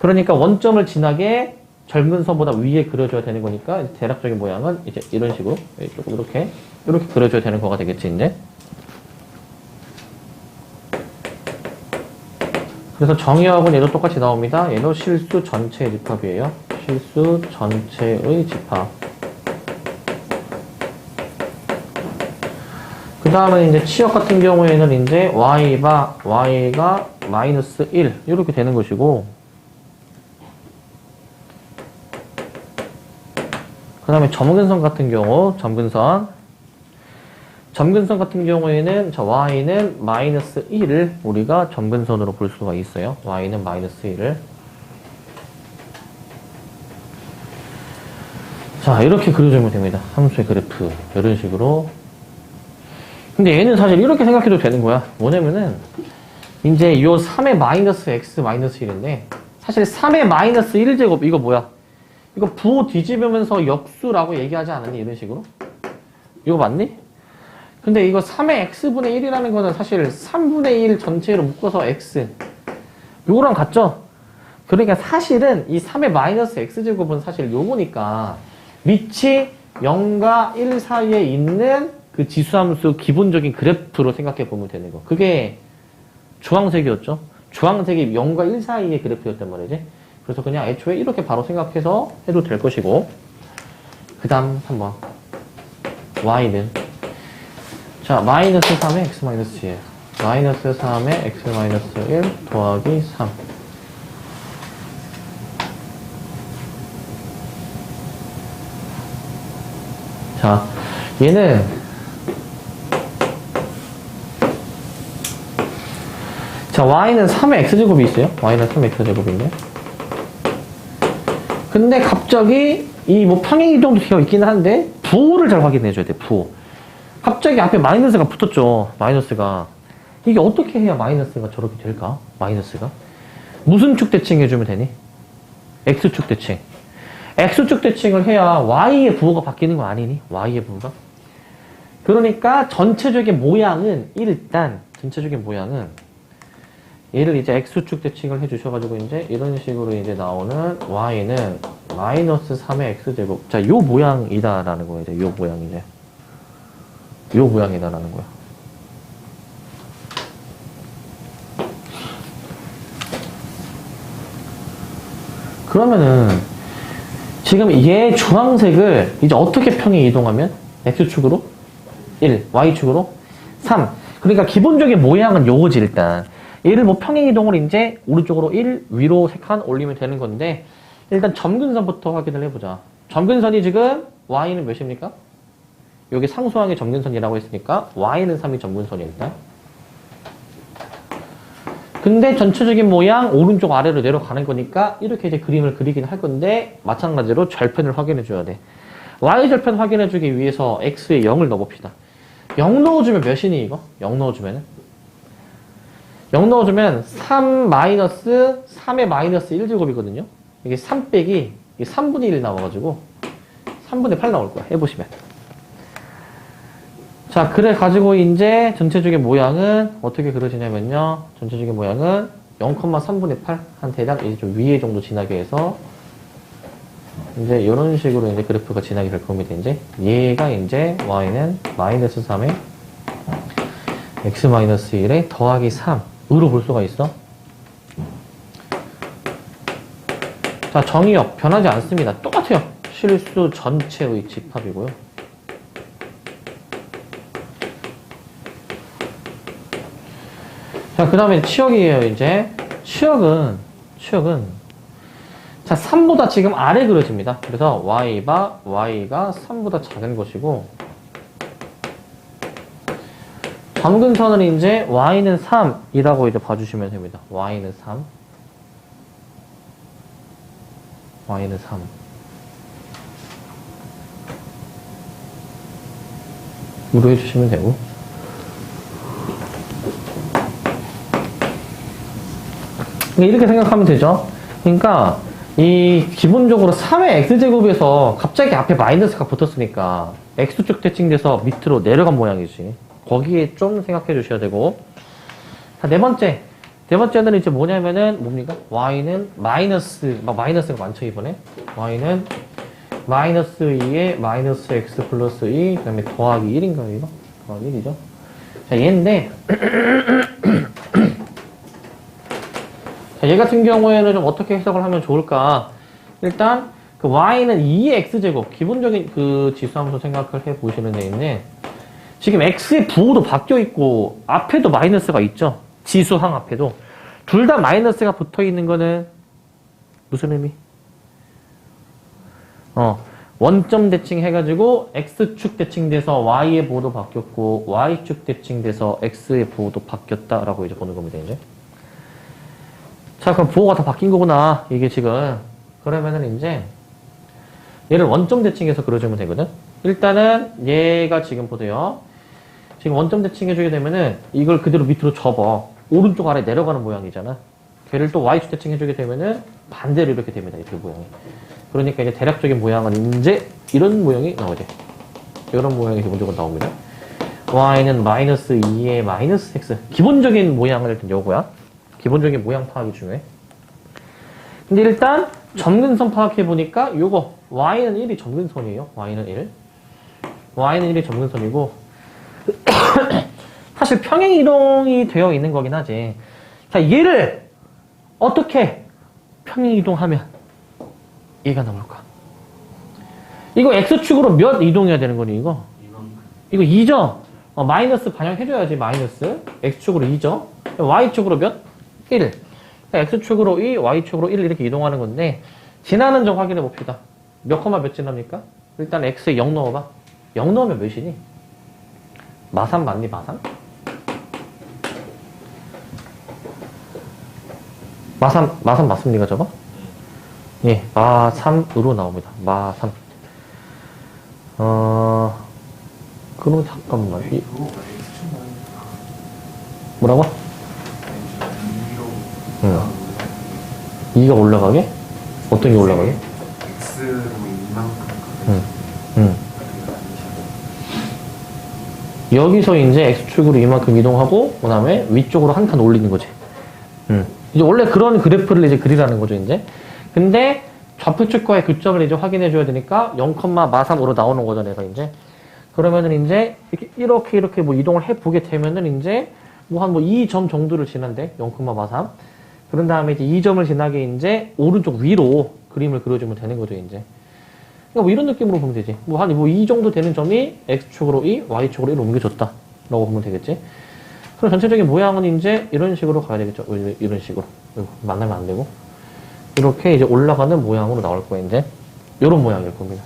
그러니까 원점을 지나게 점근선보다 위에 그려줘야 되는 거니까 대략적인 모양은 이제 이런 식으로 조금 이렇게 그려줘야 되는 거가 되겠지, 이제. 그래서 정의역은 얘도 똑같이 나옵니다. 얘도 실수 전체의 집합이에요. 실수 전체의 집합. 그 다음에 이제 치역 같은 경우에는 이제 y가 마이너스 1 이렇게 되는 것이고, 그 다음에 점근선 같은 경우, 점근선 같은 경우에는 저 y는 마이너스 1을 우리가 점근선으로 볼 수가 있어요. y는 마이너스 1을. 자, 이렇게 그려주면 됩니다. 함수의 그래프. 이런 식으로. 근데 얘는 사실 이렇게 생각해도 되는 거야. 뭐냐면은, 이제 요 3의 마이너스 x 마이너스 1인데, 사실 3의 마이너스 1제곱, 이거 뭐야? 이거 부호 뒤집으면서 역수라고 얘기하지 않았니? 이런 식으로? 이거 맞니? 근데 이거 3의 x분의 1이라는 거는 사실 3분의 1 전체로 묶어서 x. 요거랑 같죠? 그러니까 사실은 이 3의 마이너스 x제곱은 사실 요거니까 밑이 0과 1 사이에 있는 그 지수함수 기본적인 그래프로 생각해 보면 되는 거. 그게 주황색이었죠? 주황색이 0과 1 사이의 그래프였단 말이지. 그래서 그냥 애초에 이렇게 바로 생각해서 해도 될 것이고. 그 다음 3번. y는. 자, 마이너스 3의 x 마이너스 1. 마이너스 3의 x 마이너스 1 더하기 3. 자, 얘는 자, y는 3의 x제곱이 있어요. y는 3의 x제곱인데. 근데 갑자기 이 뭐 평행이동도 되어 있기는 한데 부호를 잘 확인해줘야 돼, 부호. 갑자기 앞에 마이너스가 붙었죠. 마이너스가. 이게 어떻게 해야 마이너스가 저렇게 될까? 마이너스가. 무슨 축 대칭 해주면 되니? x축 대칭. x축 대칭을 해야 y의 부호가 바뀌는 거 아니니? y의 부호가. 그러니까 전체적인 모양은 얘를 이제 x축 대칭을 해주셔가지고 이제 이런 식으로 이제 나오는 y는 마이너스 3의 x제곱. 자, 요 모양이다라는 거예요. 이제 요 모양이제. 요 모양이다라는 거야. 그러면은 지금 얘 주황색을 이제 어떻게 평행 이동하면? X축으로 1, Y축으로 3. 그러니까 기본적인 모양은 요거지 일단. 얘를 뭐 평행 이동을 이제 오른쪽으로 1, 위로 3칸 올리면 되는 건데 일단 점근선부터 확인을 해보자. 점근선이 지금 Y는 몇입니까? 여기 상수항의 점근선이라고 했으니까 Y는 3이 점근선이야 일단. 근데 전체적인 모양 오른쪽 아래로 내려가는 거니까 이렇게 이제 그림을 그리긴 할 건데 마찬가지로 절편을 확인해 줘야 돼. Y절편 확인해 주기 위해서 X에 0을 넣어봅시다. 0 넣어주면 몇이니 이거? 0 넣어주면은? 0 넣어주면 3 마이너스 3의 마이너스 1제곱이거든요. 이게 3 빼기 이게 3분의 1 나와가지고 3분의 8 나올 거야. 해보시면. 자, 그래 가지고 이제 전체적인 모양은 어떻게 그려지냐면요. 전체적인 모양은 0,3분의 8 한 대략 이제 좀 위에 정도 지나게 해서 이제 이런 식으로 이제 그래프가 지나게 될 겁니다. 이제 얘가 이제 y는 마이너스 3에 x 마이너스 1에 더하기 3으로 볼 수가 있어. 자, 정의역 변하지 않습니다. 똑같아요. 실수 전체의 집합이고요. 자, 그 다음에 치역이에요, 이제. 치역은, 자, 3보다 지금 아래 그려집니다. 그래서 y가 3보다 작은 것이고, 점근선은 이제 y는 3이라고 이제 봐주시면 됩니다. y는 3. y는 3. 으로 해주시면 되고. 이렇게 생각하면 되죠. 그러니까 이 기본적으로 3의 x제곱에서 갑자기 앞에 마이너스가 붙었으니까 x축 대칭돼서 밑으로 내려간 모양이지. 거기에 좀 생각해 주셔야 되고. 자, 네 번째는 이제 뭐냐면은 뭡니까? y는 마이너스가 많죠 이번에. y는 마이너스 2에 마이너스 x 플러스 2 그 다음에 더하기 1인가요 이거? 더하기 1이죠. 자, 얘인데 자, 얘 같은 경우에는 좀 어떻게 해석을 하면 좋을까? 일단 그 y는 2의 x제곱 기본적인 그 지수함수 생각을 해 보시는 데인데 지금 x의 부호도 바뀌어 있고 앞에도 마이너스가 있죠. 지수항 앞에도 둘 다 마이너스가 붙어 있는 거는 무슨 의미? 원점 대칭 해가지고 x축 대칭돼서 y의 부호도 바뀌었고 y축 대칭돼서 x의 부호도 바뀌었다라고 이제 보는 겁니다. 이제. 자, 그럼 부호가 다 바뀐 거구나. 이게 지금. 그러면은 이제 얘를 원점 대칭해서 그려주면 되거든. 일단은 얘가 지금 보세요. 지금 원점 대칭해주게 되면은 이걸 그대로 밑으로 접어. 오른쪽 아래 내려가는 모양이잖아. 걔를 또 y축 대칭해주게 되면은 반대로 이렇게 됩니다. 이렇게 모양이. 그러니까 이제 대략적인 모양은 이제 이런 모양이 나오지. 이런 모양이 기본적으로 나옵니다. y는 마이너스 2에 마이너스 x. 기본적인 모양은 일단 요거야. 기본적인 모양 파악이 중요해. 근데 일단 점근선 파악해보니까 요거 y는 1이 점근선이에요. y는 1. y는 1이 점근선이고 사실 평행 이동이 되어 있는 거긴 하지. 자, 얘를 어떻게 평행 이동하면 얘가 나올까? 이거 x축으로 몇 이동해야 되는 거니 이거? 이거 2죠? 마이너스 반영해줘야지. 마이너스 x축으로 2죠? y축으로 몇? 1. x축으로 2, y축으로 1 이렇게 이동하는 건데 지나는 점 확인해 봅시다. 몇 콤마 몇 지납니까? 일단 x에 0 넣어봐. 0 넣으면 몇이니? 마삼 맞니? 마삼? 마삼 맞습니까 저거? 예, 마3으로 나옵니다. 마3. 그럼 잠깐만. 뭐라고? 2가 올라가게? 어떤 게 올라가게? X로 이만큼 여기서 이제 X축으로 이만큼 이동하고, 그 다음에 위쪽으로 한 칸 올리는 거지. 이제 원래 그런 그래프를 이제 그리라는 거죠, 이제. 근데 좌표축과의 교점을 이제 확인해 줘야 되니까 0,마삼으로 나오는 거죠, 내가 이제. 그러면은 이제 이렇게 뭐 이동을 해 보게 되면은 이제 뭐 한 2점 정도를 지난대. 0,마삼. 그런 다음에 이제 2점을 지나게 이제 오른쪽 위로 그림을 그려주면 되는 거죠, 이제. 그러니까 뭐 이런 느낌으로 보면 되지. 뭐 이 정도 되는 점이 X축으로 2, Y축으로 1 옮겨줬다. 라고 보면 되겠지. 그럼 전체적인 모양은 이제 이런 식으로 가야 되겠죠. 이런 식으로. 만나면 안 되고. 이렇게 이제 올라가는 모양으로 나올 거예요, 이제. 이런 모양일 겁니다.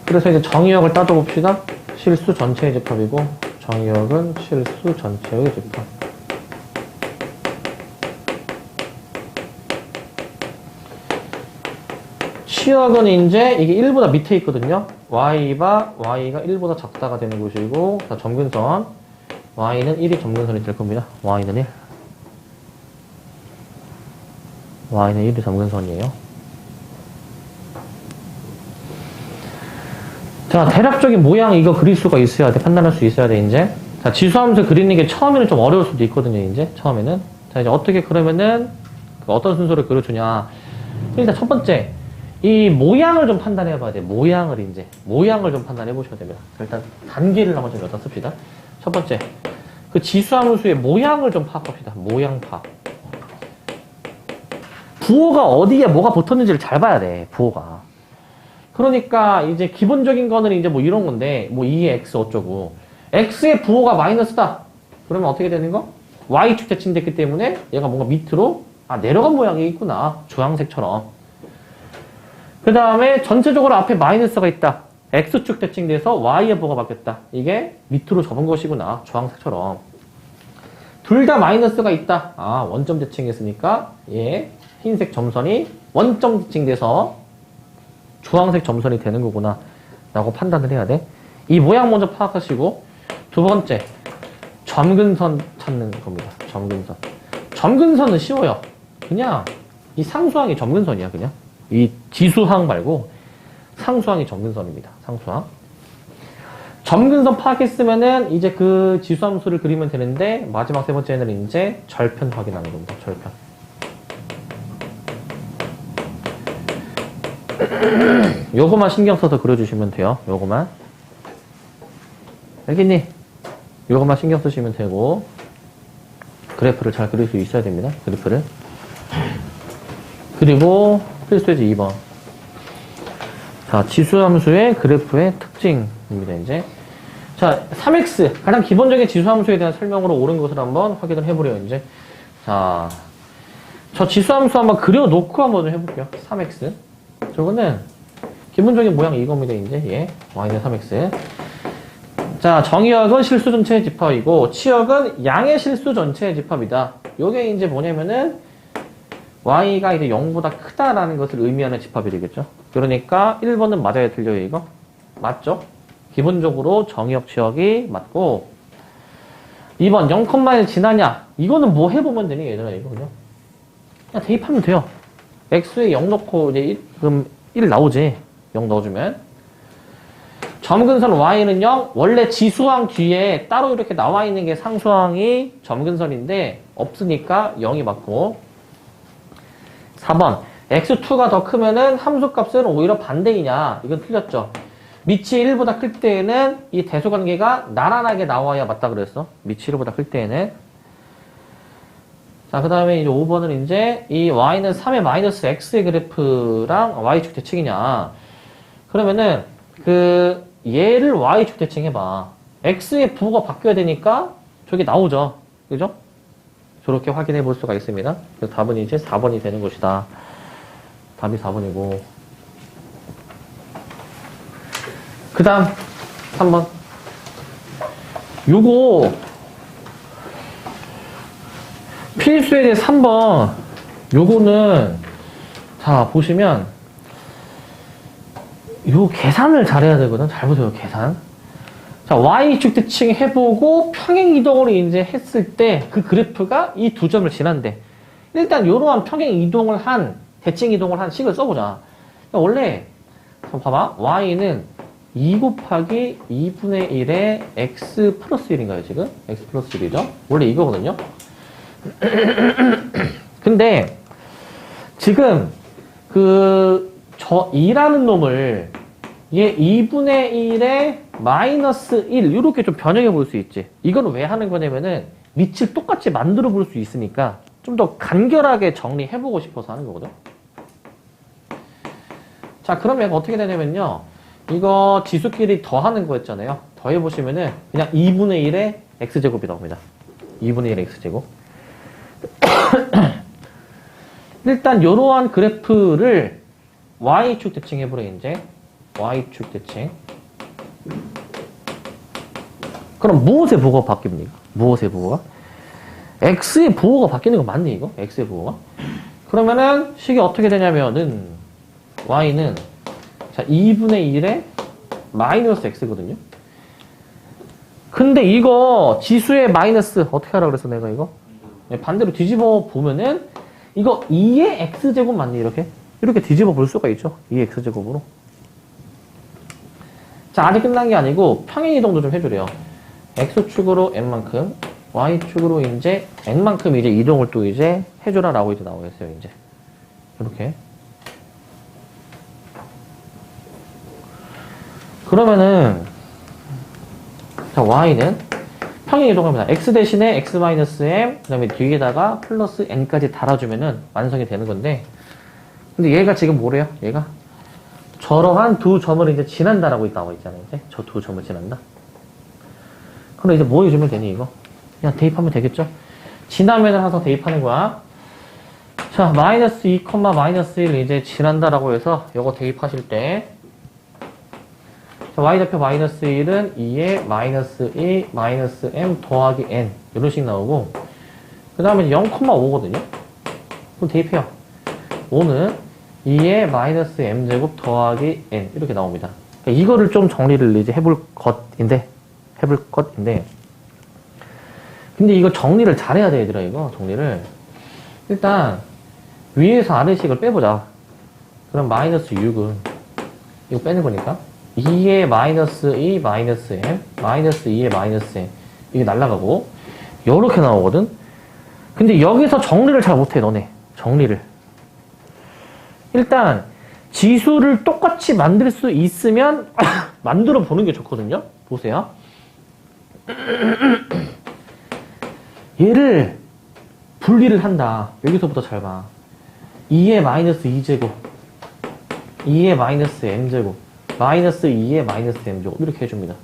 그래서 이제 정의역을 따져봅시다. 실수 전체의 집합이고, 정의역은 실수 전체의 집합. 치역은 이제 이게 1보다 밑에 있거든요. Y가 1보다 작다가 되는 곳이고, 자, 점근선. Y는 1이 점근선이 될 겁니다. Y는 1. Y는 1이 점근선이에요. 자, 대략적인 모양 이거 그릴 수가 있어야 돼. 판단할 수 있어야 돼, 이제. 자, 지수함수 그리는 게 처음에는 좀 어려울 수도 있거든요, 이제. 처음에는. 자, 이제 어떻게 그러면은, 어떤 순서를 그려주냐. 일단 첫 번째, 이 모양을 좀 판단해 봐야 돼. 모양을 좀 판단해 보셔야 됩니다. 일단 단계를 한번 좀 여기다 씁시다. 첫 번째, 그 지수함수의 모양을 좀 파악합시다. 모양 파악. 부호가 어디에 뭐가 붙었는지를 잘 봐야 돼, 부호가. 그러니까 이제 기본적인 거는 이제 뭐 이런 건데, 뭐 2의 x 어쩌고. x의 부호가 마이너스다. 그러면 어떻게 되는 거? y축 대칭됐기 때문에 얘가 뭔가 밑으로, 내려간 모양이 있구나. 주황색처럼. 그 다음에 전체적으로 앞에 마이너스가 있다. x축 대칭돼서 y의 부호가 바뀌었다. 이게 밑으로 접은 것이구나. 주황색처럼. 둘 다 마이너스가 있다. 원점 대칭했으니까 얘 흰색 점선이 원점 대칭돼서 주황색 점선이 되는 거구나 라고 판단을 해야 돼. 이 모양 먼저 파악하시고, 두 번째 점근선 찾는 겁니다. 점근선은 쉬워요. 그냥 이 상수항이 점근선이야. 그냥 이 지수항 말고 상수항이 점근선입니다. 상수항. 점근선 파악했으면은 이제 그 지수함수를 그리면 되는데, 마지막 세 번째는 이제 절편 확인하는 겁니다. 절편. 요거만 신경 써서 그려주시면 돼요. 요거만. 알겠니? 요거만 신경 쓰시면 되고, 그래프를 잘 그릴 수 있어야 됩니다. 그래프를. 그리고 필수예제 2번. 자, 지수함수의 그래프의 특징입니다, 이제. 자, 3x. 가장 기본적인 지수함수에 대한 설명으로 옳은 것을 한번 확인을 해보려요, 이제. 자, 저 지수함수 한번 그려놓고 한번 좀 해볼게요. 3x. 저거는 기본적인 모양이 이겁니다, 이제. 예. y는 3x. 자, 정의역은 실수 전체의 집합이고, 치역은 양의 실수 전체의 집합이다. 요게 이제 뭐냐면은, y가 이제 0보다 크다라는 것을 의미하는 집합이 되겠죠. 그러니까 1번은 맞아야 틀려요, 이거? 맞죠? 기본적으로 정의역 치역이 맞고, 2번 0,1 지나냐? 이거는 뭐 해보면 되니, 얘들아, 이거 그냥 대입하면 돼요. x에 0 넣고 이제 그럼 1 나오지. 0 넣어주면. 점근선 y는 0. 원래 지수항 뒤에 따로 이렇게 나와 있는 게 상수항이 점근선인데 없으니까 0이 맞고. 4번 x2가 더 크면은 함수값은 오히려 반대이냐. 이건 틀렸죠. 밑이 1보다 클 때에는 이 대소관계가 나란하게 나와야 맞다 그랬어. 밑이 1보다 클 때에는. 자, 그 다음에 이제 5번은 이제 이 y는 3의 마이너스 x의 그래프랑 y축 대칭이냐. 그러면은 얘를 y축 대칭해봐. x의 부호가 바뀌어야 되니까 저게 나오죠. 그죠? 저렇게 확인해 볼 수가 있습니다. 그래서 답은 이제 4번이 되는 것이다. 답이 4번이고. 그 다음 3번. 요거 필수에 대해 3번. 요거는 자 보시면 요 계산을 잘해야 되거든. 잘 보세요. 계산. 자, y축 대칭 해보고 평행 이동을 이제 했을 때 그 그래프가 이 두 점을 지난대. 일단 이러한 평행 이동을 한 대칭 이동을 한 식을 써보자. 원래 봐봐. y는 2 곱하기 2분의 1의 x 플러스 1인가요, 지금? x 플러스 1이죠? 원래 이거거든요? 근데, 지금, 2라는 놈을, 얘 2분의 1의 마이너스 1, 이렇게 좀 변형해 볼 수 있지. 이거는 왜 하는 거냐면은, 밑을 똑같이 만들어 볼 수 있으니까, 좀 더 간결하게 정리해 보고 싶어서 하는 거거든? 자, 그러면 얘가 어떻게 되냐면요. 이거 지수끼리 더하는 거였잖아요. 더해보시면은 그냥 2분의 1의 x제곱이 나옵니다. 2분의 1의 x제곱. 일단 이러한 그래프를 y축 대칭해보래 이제. y축 대칭. 그럼 무엇의 부호가 바뀝니까? 무엇의 부호가? x의 부호가 바뀌는 거 맞니 이거? x의 부호가? 그러면은 식이 어떻게 되냐면은 y는 자 2분의 1의 마이너스 x거든요. 근데 이거 지수의 마이너스 어떻게 하라 그랬어 내가 이거? 네, 반대로 뒤집어 보면은 이거 2의 x제곱 맞니 이렇게? 이렇게 뒤집어 볼 수가 있죠. 2의 x제곱으로. 자 아직 끝난 게 아니고 평행이동도 좀 해주래요. x축으로 n만큼 y축으로 이제 n만큼 이제 이동을 또 이제 해줘라라고 이제 나와 있어요. 이제 이렇게. 그러면은 자 y는 평행 이동합니다. x 대신에 x-m 그다음에 뒤에다가 플러스 n까지 달아주면은 완성이 되는 건데, 근데 얘가 지금 뭐래요? 얘가 저러한 두 점을 이제 지난다라고 나와 있잖아요. 이제 저 두 점을 지난다. 그럼 이제 뭐 해주면 되니 이거? 그냥 대입하면 되겠죠? 지나면은 항상 대입하는 거야. 자, 마이너스 2, 마이너스 1 이제 지난다라고 해서 요거 대입하실 때 자, y좌표 마이너스 1은 2에 마이너스 2 마이너스 m 더하기 n 이런 식 나오고, 그 다음에 0,5거든요? 그럼 대입해요. 5는 2에 마이너스 m제곱 더하기 n 이렇게 나옵니다. 그러니까 이거를 좀 정리를 이제 해볼 것인데 근데 이거 정리를 잘해야 돼 얘들아. 이거 정리를 일단 위에서 아래식을 빼보자. 그럼 마이너스 6은 이거 빼는 거니까 2에 마이너스 2 마이너스 m 마이너스 2에 마이너스 m 이게 날라가고 요렇게 나오거든. 근데 여기서 정리를 잘 못해 너네. 정리를 일단 지수를 똑같이 만들 수 있으면 만들어 보는 게 좋거든요. 보세요. 얘를 분리를 한다. 여기서부터 잘 봐. 2의 마이너스 2제곱 2의 마이너스 m제곱 마이너스 2의 마이너스 m제곱 이렇게 해줍니다.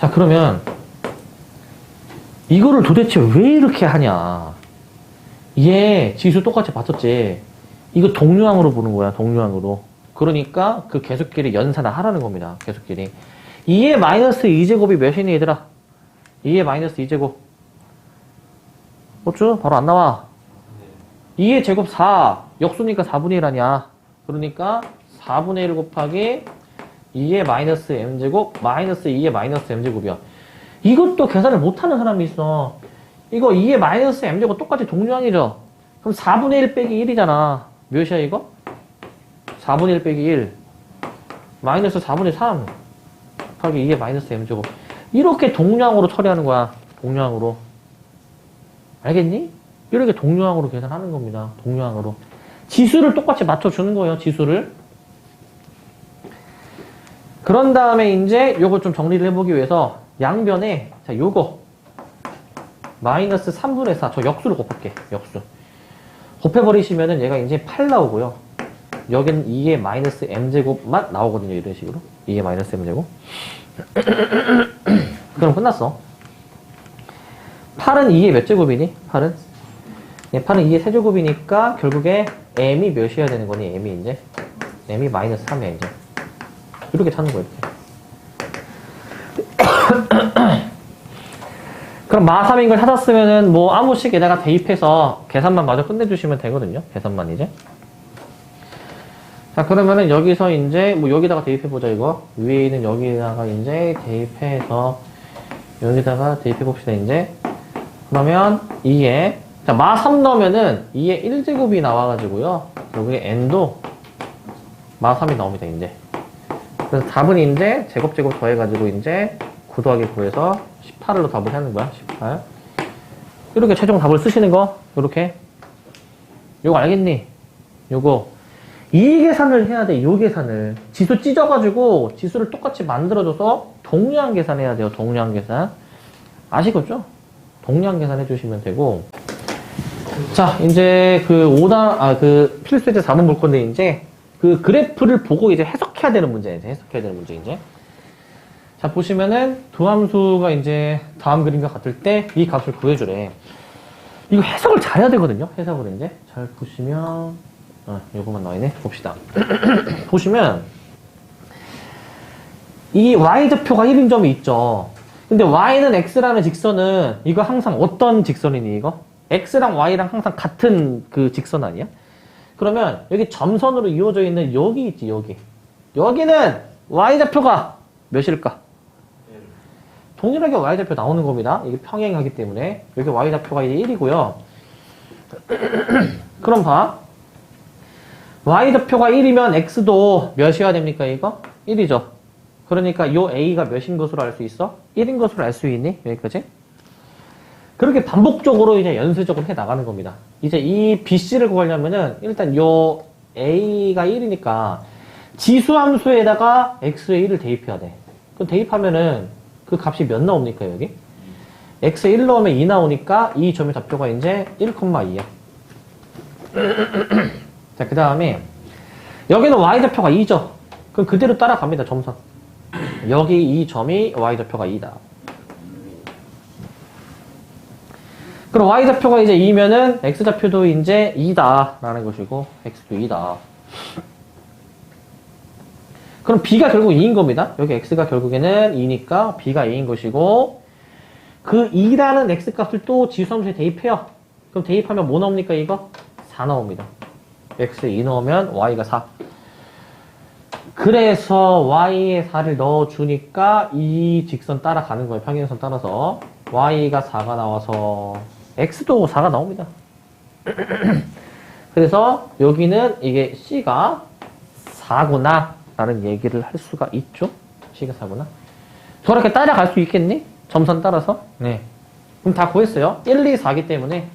자 그러면 이거를 도대체 왜 이렇게 하냐. 얘 지수 똑같이 봤었지. 이거 동류항으로 보는 거야. 동류항으로. 그러니까 그 계수끼리 연산을 하라는 겁니다. 계수끼리. 2의 마이너스 2제곱이 몇이니 얘들아? 2의 마이너스 2제곱 어쭈? 바로 안 나와. 2의 제곱 4 역수니까 4분의 1 아니야. 그러니까 4분의 1 곱하기 2의 마이너스 m제곱 마이너스 2의 마이너스 m제곱이야. 이것도 계산을 못하는 사람이 있어. 이거 2의 마이너스 m제곱 똑같이 동류항이죠. 그럼 4분의 1 빼기 1이잖아. 몇이야 이거? 4분의 1 빼기 1 마이너스 4분의 3 곱하기 2의 마이너스 m제곱. 이렇게 동류항으로 처리하는 거야. 동류항으로. 알겠니? 이렇게 동류항으로 계산하는 겁니다. 동류항으로. 지수를 똑같이 맞춰주는 거예요. 지수를. 그런 다음에 이제 요거 좀 정리를 해보기 위해서 양변에 자 요거 마이너스 3분의 4 저 역수를 곱할게. 역수. 곱해버리시면은 얘가 이제 8 나오고요. 여기는 2의 마이너스 m제곱만 나오거든요. 이런 식으로. 2의 마이너스 m제곱. 그럼 끝났어. 8은 2의 몇 제곱이니? 8은? 네, 8은 2의 세제곱이니까 결국에 m이 몇이어야 되는 거니? m이 이제? m이 마이너스 3이야 이제. 이렇게 찾는 거야 이렇게. 그럼 마3인 걸 찾았으면은 뭐 아무 식에다가 대입해서 계산만 마저 끝내주시면 되거든요. 계산만 이제. 자 그러면은 여기서 이제 뭐 여기다가 대입해보자 이거. 위에 있는 여기다가 이제 대입해서 여기다가 대입해봅시다 이제. 그러면 2에 자 마3 넣으면은 2에 1제곱이 나와가지고요. 여기에 n도 마3이 나옵니다 이제. 그래서 답은 이제 제곱 더해가지고 이제 9 더하기 9에서 18로 답을 하는 거야. 18. 이렇게 최종 답을 쓰시는 거. 이렇게. 요거 알겠니? 요거. 이 계산을 해야 돼. 요 계산을. 지수 찢어가지고 지수를 똑같이 만들어줘서 동류항 계산해야 돼요. 동류항 계산. 아시겠죠? 동류항 계산 해주시면 되고. 자, 이제 그 필수 예제 4번 볼 건데, 이제 그 그래프를 보고 이제 해석해야 되는 문제, 이제. 자, 보시면은 두 함수가 이제 다음 그림과 같을 때 이 값을 구해주래. 이거 해석을 잘해야 되거든요. 해석을 이제. 잘 보시면, 요거만 나와있네. 봅시다. 보시면, 이 y좌표가 1인 점이 있죠. 근데 y는 x라는 직선은 이거 항상 어떤 직선이니 이거? x랑 y랑 항상 같은 그 직선 아니야? 그러면 여기 점선으로 이어져 있는 여기 있지, 여기. 여기는 y좌표가 몇일까? 동일하게 y좌표 나오는 겁니다. 이게 평행하기 때문에. 여기 y좌표가 이제 1이고요. 그럼 봐. y좌표가 1이면 x도 몇이어야 됩니까, 이거? 1이죠. 그러니까 요 a가 몇인 것으로 알 수 있어? 1인 것으로 알 수 있니? 여기까지? 그렇게 반복적으로 이제 연쇄적으로 해 나가는 겁니다. 이제 이 bc를 구하려면은 일단 요 a가 1이니까 지수함수에다가 x의 1을 대입해야 돼. 그럼 대입하면은 그 값이 몇 나옵니까, 여기? x에 1 넣으면 2 나오니까 이 점의 좌표가 이제 1,2야. 자, 그 다음에 여기는 y좌표가 2죠. 그럼 그대로 따라갑니다, 점선. 여기 이 점이 y좌표가 2다. 그럼 y좌표가 이제 2면은 x좌표도 이제 2다. 라는 것이고, x도 2다. 그럼 b가 결국 2인 겁니다. 여기 x가 결국에는 2니까 b가 2인 것이고, 그 2라는 x값을 또 지수함수에 대입해요. 그럼 대입하면 뭐 나옵니까, 이거? 4 나옵니다. x에 2 넣으면 y가 4. 그래서 y에 4를 넣어주니까 이 직선 따라가는 거예요. 평행선 따라서. y가 4가 나와서 x도 4가 나옵니다. 그래서 여기는 이게 c가 4구나 라는 얘기를 할 수가 있죠. c가 4구나. 저렇게 따라갈 수 있겠니? 점선 따라서. 네. 그럼 다 구했어요. 1, 2, 4기 때문에.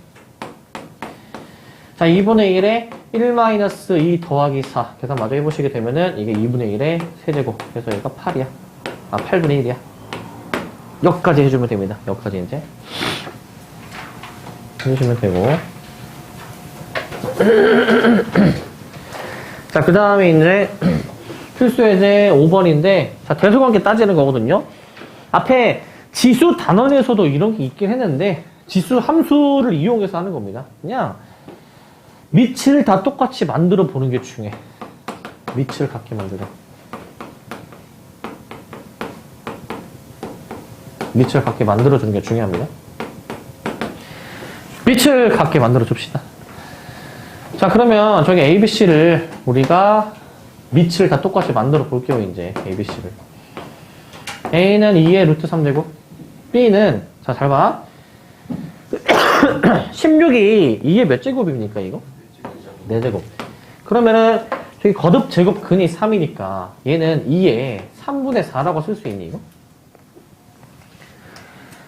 자, 2분의 1에 1-2 더하기 4 계산 마저 해보시게 되면은 이게 2분의 1의 세제곱. 그래서 얘가 8이야. 8분의 1이야. 여기까지 해주면 됩니다. 여기까지 이제 해주시면 되고. 자, 그 다음에 이제 필수예제 5번인데, 자, 대수관계 따지는 거거든요. 앞에 지수 단원에서도 이런 게 있긴 했는데, 지수 함수를 이용해서 하는 겁니다. 그냥 밑을 다 똑같이 만들어 보는 게 중요해. 밑을 같게 만들어. 밑을 같게 만들어 주는 게 중요합니다. 밑을 같게 만들어 줍시다. 자, 그러면 저기 ABC를 우리가 밑을 다 똑같이 만들어 볼게요, 이제. ABC를. A는 2의 루트 3제곱. B는, 자, 잘 봐. 16이 2의 몇 제곱입니까, 이거? 4제곱. 그러면은, 저기 거듭 제곱 근이 3이니까, 얘는 2의 3분의 4라고 쓸 수 있니, 이거?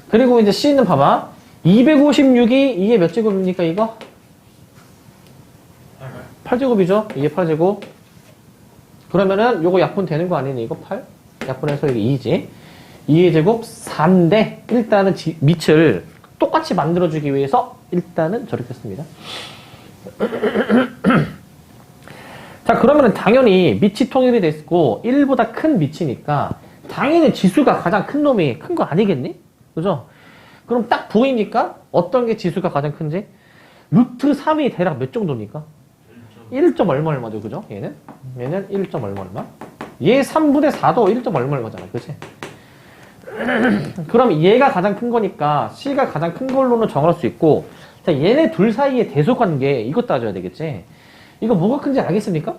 그리고 이제 C는 봐봐. 256이 2의 몇 제곱입니까, 이거? 8제곱이죠? 2의 8제곱. 그러면은, 요거 약분 되는 거 아니니, 이거 8? 약분해서 이게 2지. 2의 제곱 4인데, 일단은 밑을 똑같이 만들어주기 위해서, 일단은 저렇게 씁니다. 자, 그러면은 당연히 밑이 통일이 됐고 1보다 큰 밑이니까 당연히 지수가 가장 큰 놈이 큰 거 아니겠니? 그죠? 그럼 딱 보이니까 어떤 게 지수가 가장 큰지? 루트 3이 대략 몇 정도입니까? 1점 얼마 얼마죠, 그죠? 얘는 1점 얼마 얼마? 얘 3분의 4도 1점 얼마 얼마잖아, 그치? 그럼 얘가 가장 큰 거니까 C가 가장 큰 걸로는 정할 수 있고, 자, 얘네 둘 사이의 대소관계 이것 따져야 되겠지? 이거 뭐가 큰지 알겠습니까?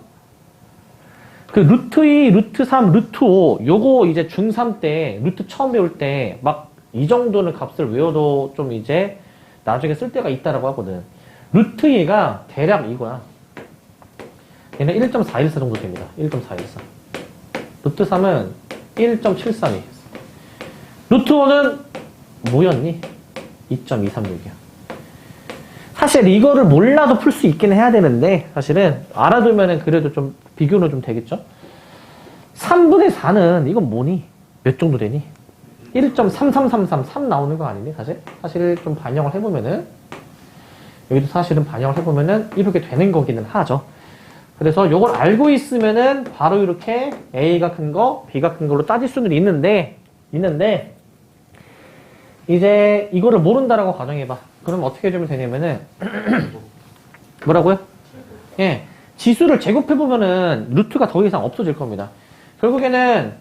그 루트 2, 루트 3, 루트 5 요거 이제 중3 때 루트 처음 배울 때 막 이 정도는 값을 외워도 좀 이제 나중에 쓸 때가 있다라고 하거든. 루트 2가 대략 이거야. 얘는 1.414 정도 됩니다. 1.414. 루트 3은 1.732. 루트 5는 뭐였니? 2.236이야. 사실 이거를 몰라도 풀 수 있긴 해야 되는데, 사실은 알아두면은 그래도 좀 비교는 좀 되겠죠? 3분의 4는 이건 뭐니? 몇 정도 되니? 1.3333 3 나오는 거 아니니? 사실 좀 반영을 해보면은 여기도 사실은 반영을 해보면은 이렇게 되는 거기는 하죠. 그래서 이걸 알고 있으면은 바로 이렇게 A가 큰 거, B가 큰 걸로 따질 수는 있는데 이제 이거를 모른다라고 가정해봐. 그럼 어떻게 해주면 되냐면은 뭐라고요? 예, 지수를 제곱해보면은 루트가 더 이상 없어질 겁니다. 결국에는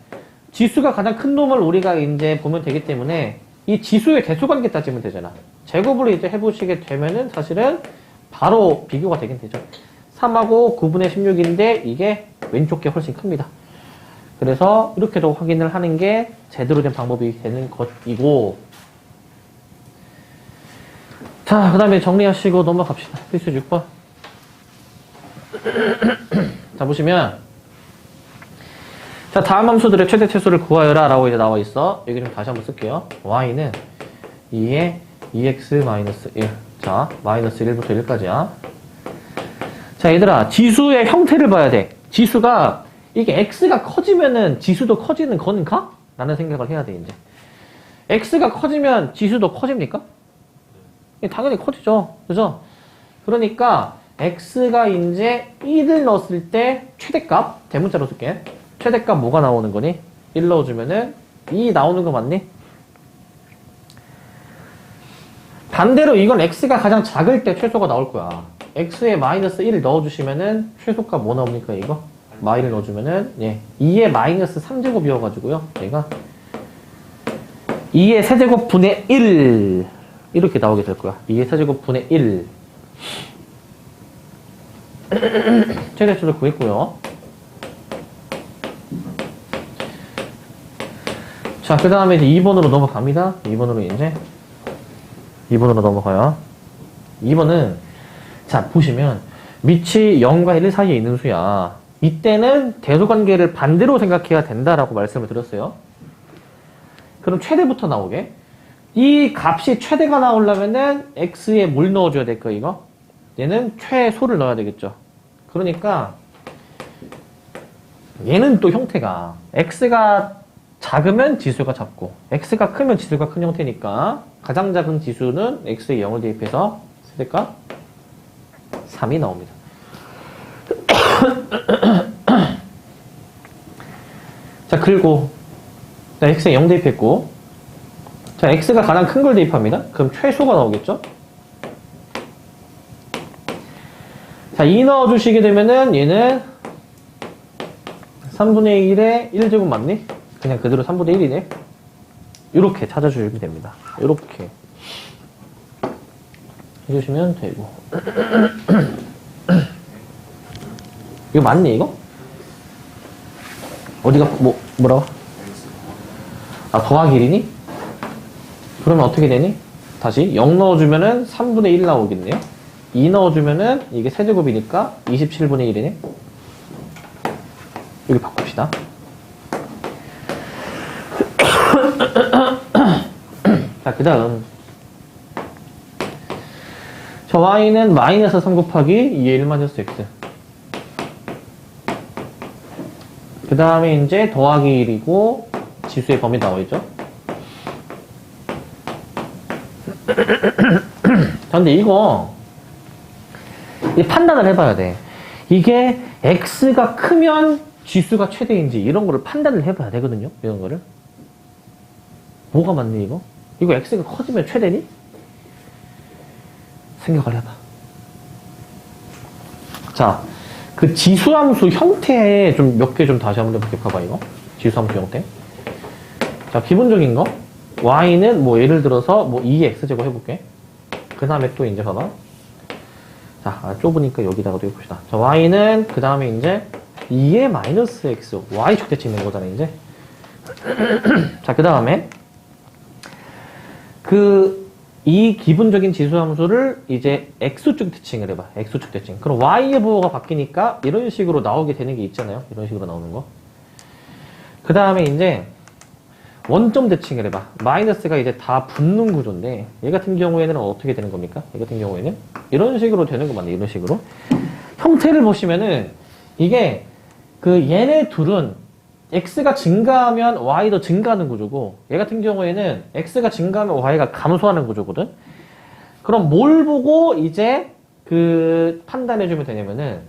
지수가 가장 큰 놈을 우리가 이제 보면 되기 때문에 이 지수의 대소관계 따지면 되잖아. 제곱을 이제 해보시게 되면은 사실은 바로 비교가 되긴 되죠. 3하고 9분의 16인데 이게 왼쪽 게 훨씬 큽니다. 그래서 이렇게도 확인을 하는 게 제대로 된 방법이 되는 것이고, 자, 그 다음에 정리하시고 넘어갑시다. 필수 6번. 자, 보시면 자, 다음 함수들의 최대 최소를 구하여라 라고 이제 나와 있어. 여기 좀 다시 한번 쓸게요. y는 2에 2x-1. 자, 마이너스 1부터 1까지야. 자, 얘들아, 지수의 형태를 봐야 돼. 지수가, 이게 x가 커지면은 지수도 커지는 건가? 라는 생각을 해야 돼, 이제. x가 커지면 지수도 커집니까? 당연히 커지죠. 그죠? 그러니까, x가 이제 1을 넣었을 때 최대값, 대문자로 쓸게. 최대값 뭐가 나오는 거니? 1 넣어주면은 2 나오는 거 맞니? 반대로 이건 x가 가장 작을 때 최소가 나올 거야. x에 마이너스 1을 넣어주시면은 최소값 뭐 나옵니까, 이거? 마이를 넣어주면은, 예, 2에 마이너스 3제곱이어가지고요. 얘가 2의 세제곱 분의 1. 이렇게 나오게 될 거야. 2의 세제곱 분의 1. 최대 최소 구했고요. 자, 그 다음에 이제 2번으로 넘어갑니다. 2번으로 넘어가요. 2번은, 자, 보시면, 밑이 0과 1 사이에 있는 수야. 이때는 대소관계를 반대로 생각해야 된다라고 말씀을 드렸어요. 그럼 최대부터 나오게. 이 값이 최대가 나오려면은, x에 뭘 넣어줘야 될까, 이거? 얘는 최소를 넣어야 되겠죠. 그러니까, 얘는 또 형태가, x가 작으면 지수가 작고 x가 크면 지수가 큰 형태니까 가장 작은 지수는 x에 0을 대입해서 세대값 3이 나옵니다. 자, 그리고 자, x에 0 대입했고, 자, x가 가장 큰 걸 대입합니다. 그럼 최소가 나오겠죠? 자, 2 넣어주시게 되면은 얘는 3분의 1에 1제곱 맞니? 그냥 그대로 3분의 1이네. 이렇게 찾아주시면 됩니다. 이렇게 해주시면 되고. 이거 맞니, 이거? 어디가, 뭐라고? 아, 더하기 1이니? 그러면 어떻게 되니? 다시 0 넣어주면은 3분의 1 나오겠네요. 2 넣어주면은 이게 세제곱이니까 27분의 1이네. 여기 바꿉시다. 자, 그 다음. 저 y는 마이너스 3 곱하기 2의 1 마이너스 x. 그 다음에 이제 더하기 1이고, 지수의 범위 나와있죠? 근데 이거, 이 판단을 해봐야 돼. 이게 x가 크면 지수가 최대인지 이런 거를 판단을 해봐야 되거든요. 이런 거를. 뭐가 맞니, 이거? 이거 x가 커지면 최대니? 생각을 해봐. 자, 그 지수함수 형태에 좀 몇 개 좀 다시 한번 해볼게. 봐봐, 이거. 지수함수 형태. 자, 기본적인 거. y는 뭐 예를 들어서 뭐 2의 x제곱 해볼게. 그 다음에 또 이제 봐봐. 자, 좁으니까 여기다가도 해봅시다. 자, y는 그 다음에 이제 2의 마이너스 x. y 적대치 있는 거잖아, 이제. 자, 그 다음에 이 기본적인 지수함수를 이제 x축 대칭을 해봐. x축 대칭. 그럼 y의 부호가 바뀌니까 이런 식으로 나오게 되는 게 있잖아요. 이런 식으로 나오는 거. 그 다음에 이제 원점 대칭을 해봐. 마이너스가 이제 다 붙는 구조인데 얘 같은 경우에는 어떻게 되는 겁니까? 얘 같은 경우에는 이런 식으로 되는 거 맞네. 이런 식으로. 형태를 보시면은 이게 얘네 둘은 x가 증가하면 y도 증가하는 구조고, 얘 같은 경우에는 x가 증가하면 y가 감소하는 구조거든. 그럼 뭘 보고 이제 그 판단해주면 되냐면은,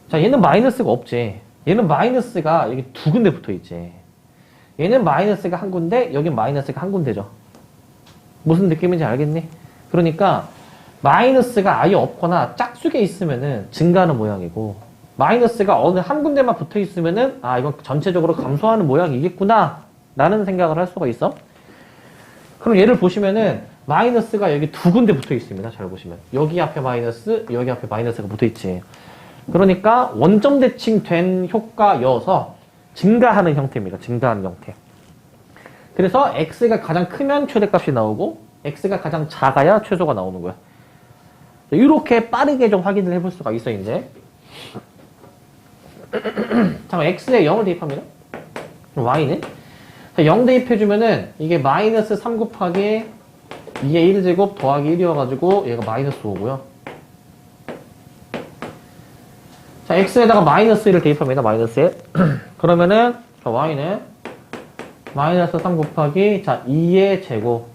자, 얘는 마이너스가 없지. 얘는 마이너스가 여기 두 군데 붙어 있지. 얘는 마이너스가 한 군데, 여긴 마이너스가 한 군데죠. 무슨 느낌인지 알겠니? 그러니까 마이너스가 아예 없거나 짝수게 있으면은 증가하는 모양이고, 마이너스가 어느 한 군데만 붙어 있으면은 아, 이건 전체적으로 감소하는 모양이겠구나 라는 생각을 할 수가 있어. 그럼 얘를 보시면은 마이너스가 여기 두 군데 붙어 있습니다. 잘 보시면 여기 앞에 마이너스, 여기 앞에 마이너스가 붙어 있지. 그러니까 원점 대칭된 효과여서 증가하는 형태입니다. 증가하는 형태. 그래서 x가 가장 크면 최대값이 나오고 x가 가장 작아야 최소가 나오는 거야. 이렇게 빠르게 좀 확인을 해볼 수가 있어 이제. 잠깐 x에 0을 대입합니다. y는 0 대입해주면은 이게 마이너스 3 곱하기 2의 1제곱 더하기 1이어가지고 얘가 마이너스 5고요. 자, x에다가 마이너스 1을 대입합니다. 마이너스 1. 그러면은 y는 마이너스 3 곱하기 자 2의 제곱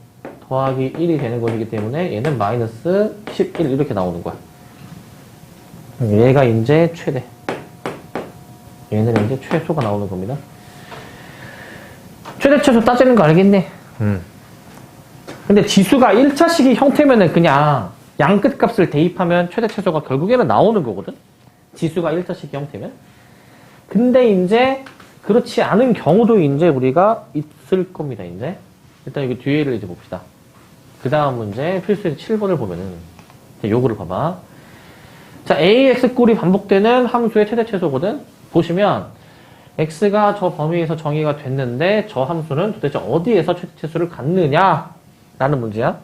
더하기 1이 되는 것이기 때문에 얘는 마이너스 11 이렇게 나오는 거야. 얘가 이제 최대. 얘는 이제 최소가 나오는 겁니다. 최대 최소 따지는 거 알겠네? 근데 지수가 1차식이 형태면은 그냥 양 끝값을 대입하면 최대 최소가 결국에는 나오는 거거든? 지수가 1차식 형태면. 근데 이제 그렇지 않은 경우도 이제 우리가 있을 겁니다, 이제. 일단 여기 뒤에를 이제 봅시다. 그 다음 문제, 필수의 7번을 보면은, 요거를 봐봐. 자, ax 꼴이 반복되는 함수의 최대 최소거든? 보시면, x가 저 범위에서 정의가 됐는데, 저 함수는 도대체 어디에서 최대 최소를 갖느냐? 라는 문제야.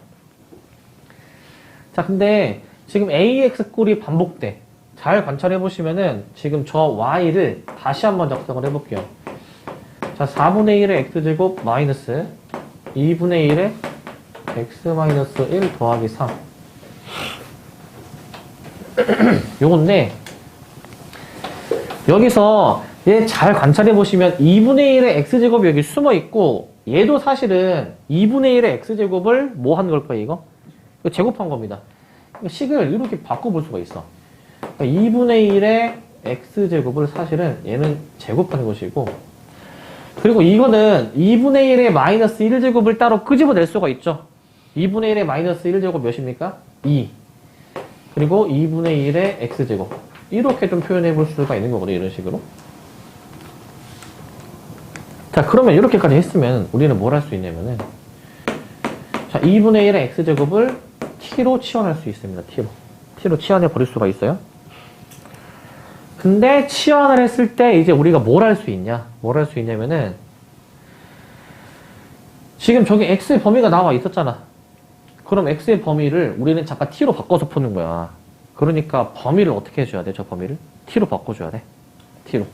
자, 근데 지금 ax 꼴이 반복돼. 잘 관찰해 보시면은, 지금 저 y를 다시 한번 작성을 해볼게요. 자, 4분의 1의 x제곱 마이너스 2분의 1의 x 마이너스 1 더하기 3. 요건데, 여기서 얘 잘 관찰해 보시면 2분의 1의 x제곱이 여기 숨어 있고, 얘도 사실은 2분의 1의 x제곱을 뭐 한 걸 거예요, 이거? 이거 제곱한 겁니다. 식을 이렇게 바꿔볼 수가 있어. 그러니까 2분의 1의 x제곱을 사실은 얘는 제곱하는 것이고, 그리고 이거는 2분의 1의 마이너스 1제곱을 따로 끄집어낼 수가 있죠. 2분의 1의 마이너스 1제곱 몇입니까? 2. 그리고 2분의 1의 x제곱. 이렇게 좀 표현해 볼 수가 있는 거거든요. 이런 식으로. 자, 그러면 이렇게까지 했으면 우리는 뭘 할 수 있냐면은, 자, 2분의 1의 x제곱을 t로 치환할 수 있습니다. t로 치환해 버릴 수가 있어요. 근데 치환을 했을 때 이제 우리가 뭘 할 수 있냐? 뭘 할 수 있냐면은, 지금 저기 x의 범위가 나와 있었잖아. 그럼 x의 범위를 우리는 잠깐 t로 바꿔서 푸는 거야. 그러니까 범위를 어떻게 해줘야 돼? 저 범위를 t로 바꿔줘야 돼. t로.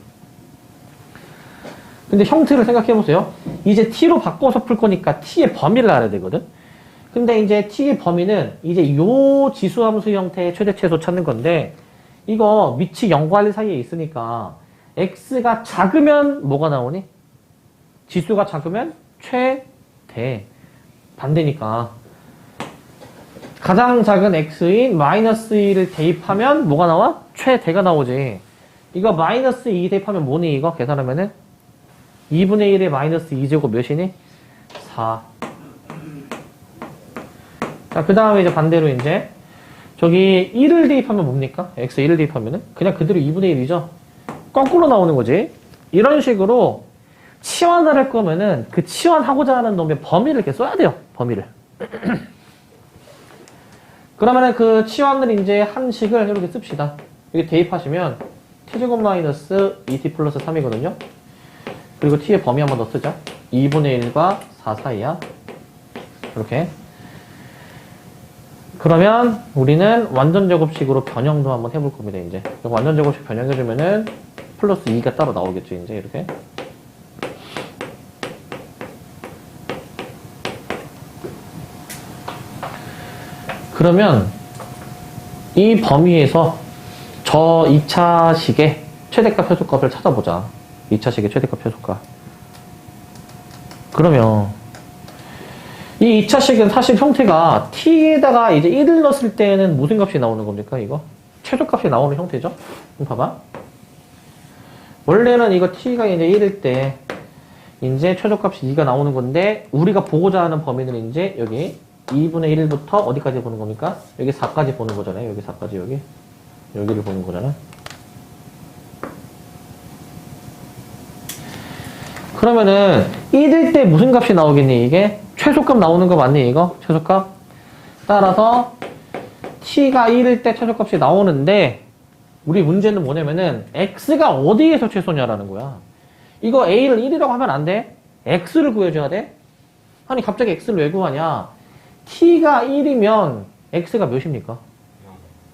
근데 형태를 생각해 보세요. 이제 t로 바꿔서 풀 거니까 t의 범위를 알아야 되거든. 근데 이제 t의 범위는 이제 요 지수함수 형태의 최대 최소 찾는 건데, 이거 밑이 0과 1 사이에 있으니까 x가 작으면 뭐가 나오니? 지수가 작으면 최대. 반대니까 가장 작은 x인 마이너스 2를 대입하면 뭐가 나와? 최대가 나오지. 이거 마이너스 2 대입하면 뭐니? 이거 계산하면은 2분의 1의 마이너스 2제곱 몇이니? 4. 자, 그 다음에 이제 반대로 이제 저기 1을 대입하면 뭡니까? x 1을 대입하면은 그냥 그대로 2분의 1이죠. 거꾸로 나오는 거지. 이런 식으로 치환을 할 거면은 그 치환하고자 하는 놈의 범위를 이렇게 써야 돼요. 범위를. 그러면은 그 치환을 이제 한 식을 이렇게 씁시다. 여기 대입하시면 t제곱 마이너스 2t 플러스 3이거든요. 그리고 t의 범위 한 번 더 쓰자. 2분의 1과 4 사이야. 이렇게. 그러면 우리는 완전 제곱식으로 변형도 한번 해볼 겁니다, 이제. 완전 제곱식 변형해주면은 플러스 2가 따로 나오겠죠, 이제, 이렇게. 그러면 이 범위에서 저 2차식의 최대값 최소값을 찾아보자. 2차식의 최대값 최소값. 그러면 이 2차식은 사실 형태가 t에다가 이제 1을 넣었을 때는 무슨 값이 나오는 겁니까, 이거? 최소값이 나오는 형태죠? 그럼 봐봐. 원래는 이거 t가 이제 1일 때, 이제 최소값이 2가 나오는 건데, 우리가 보고자 하는 범위는 이제 여기 2분의 1부터 어디까지 보는 겁니까? 여기 4까지 보는 거잖아요. 여기 4까지 여기를 보는 거잖아. 그러면은 1일 때 무슨 값이 나오겠니, 이게? 최소값 나오는 거 맞니, 이거? 최소값? 따라서 t가 1일 때 최소값이 나오는데, 우리 문제는 뭐냐면은 x가 어디에서 최소냐라는 거야. 이거 a를 1이라고 하면 안 돼. x를 구해줘야 돼. 아니 갑자기 x를 왜 구하냐. t가 1이면 x가 몇입니까?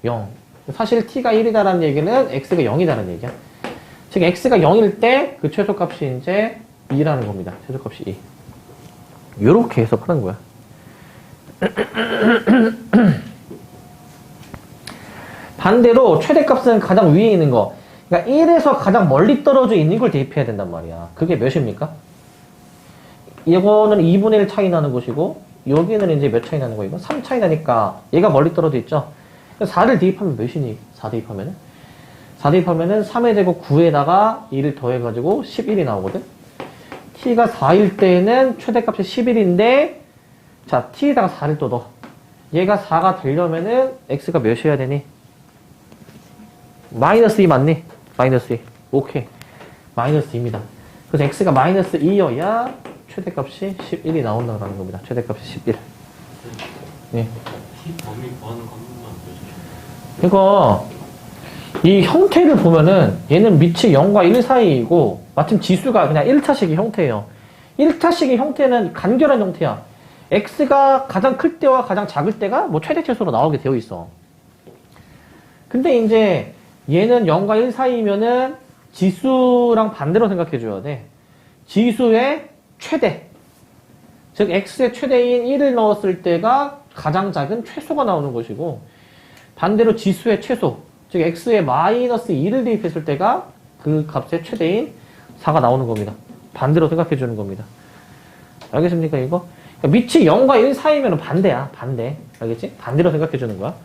0. 사실 t가 1이다라는 얘기는 x가 0이다라는 얘기야. 즉 x가 0일 때 그 최소값이 이제 2라는 겁니다. 최소값이 2. 요렇게 해석하는 거야. 반대로 최대값은 가장 위에 있는 거. 그러니까 1에서 가장 멀리 떨어져 있는 걸 대입해야 된단 말이야. 그게 몇입니까? 이거는 2분의 1 차이 나는 것이고, 여기는 이제 몇 차이 나는 거, 이거? 3 차이 나니까 얘가 멀리 떨어져 있죠? 4를 대입하면 몇이니? 4 대입하면은? 4 대입하면은 3의 제곱 9에다가 2를 더해가지고 11이 나오거든? t가 4일 때는 최대값이 11인데, 자, t에다가 4를 또 넣어. 얘가 4가 되려면은 x가 몇이어야 되니? 마이너스 2 맞니? 마이너스 2. 오케이. 마이너스 2입니다. 그래서 x가 마이너스 2여야 최대값이 11이 나온다는 겁니다. 최대값이 11. 네. t 범위 구하는 거 한 번만 보여주시면. 그러니까 이 형태를 보면은 얘는 밑이 0과 1 사이이고 마침 지수가 그냥 1차식의 형태예요. 1차식의 형태는 간결한 형태야. x가 가장 클 때와 가장 작을 때가 뭐 최대 최소로 나오게 되어 있어. 근데 이제 얘는 0과 1 사이면은 지수랑 반대로 생각해 줘야 돼. 지수의 최대. 즉 x의 최대인 1을 넣었을 때가 가장 작은 최소가 나오는 것이고, 반대로 지수의 최소, 즉 x의 마이너스 2를 대입했을 때가 그 값의 최대인 4가 나오는 겁니다. 반대로 생각해 주는 겁니다. 알겠습니까, 이거? 그러니까 밑이 0과 1 사이면 반대야. 반대. 알겠지? 반대로 생각해 주는 거야.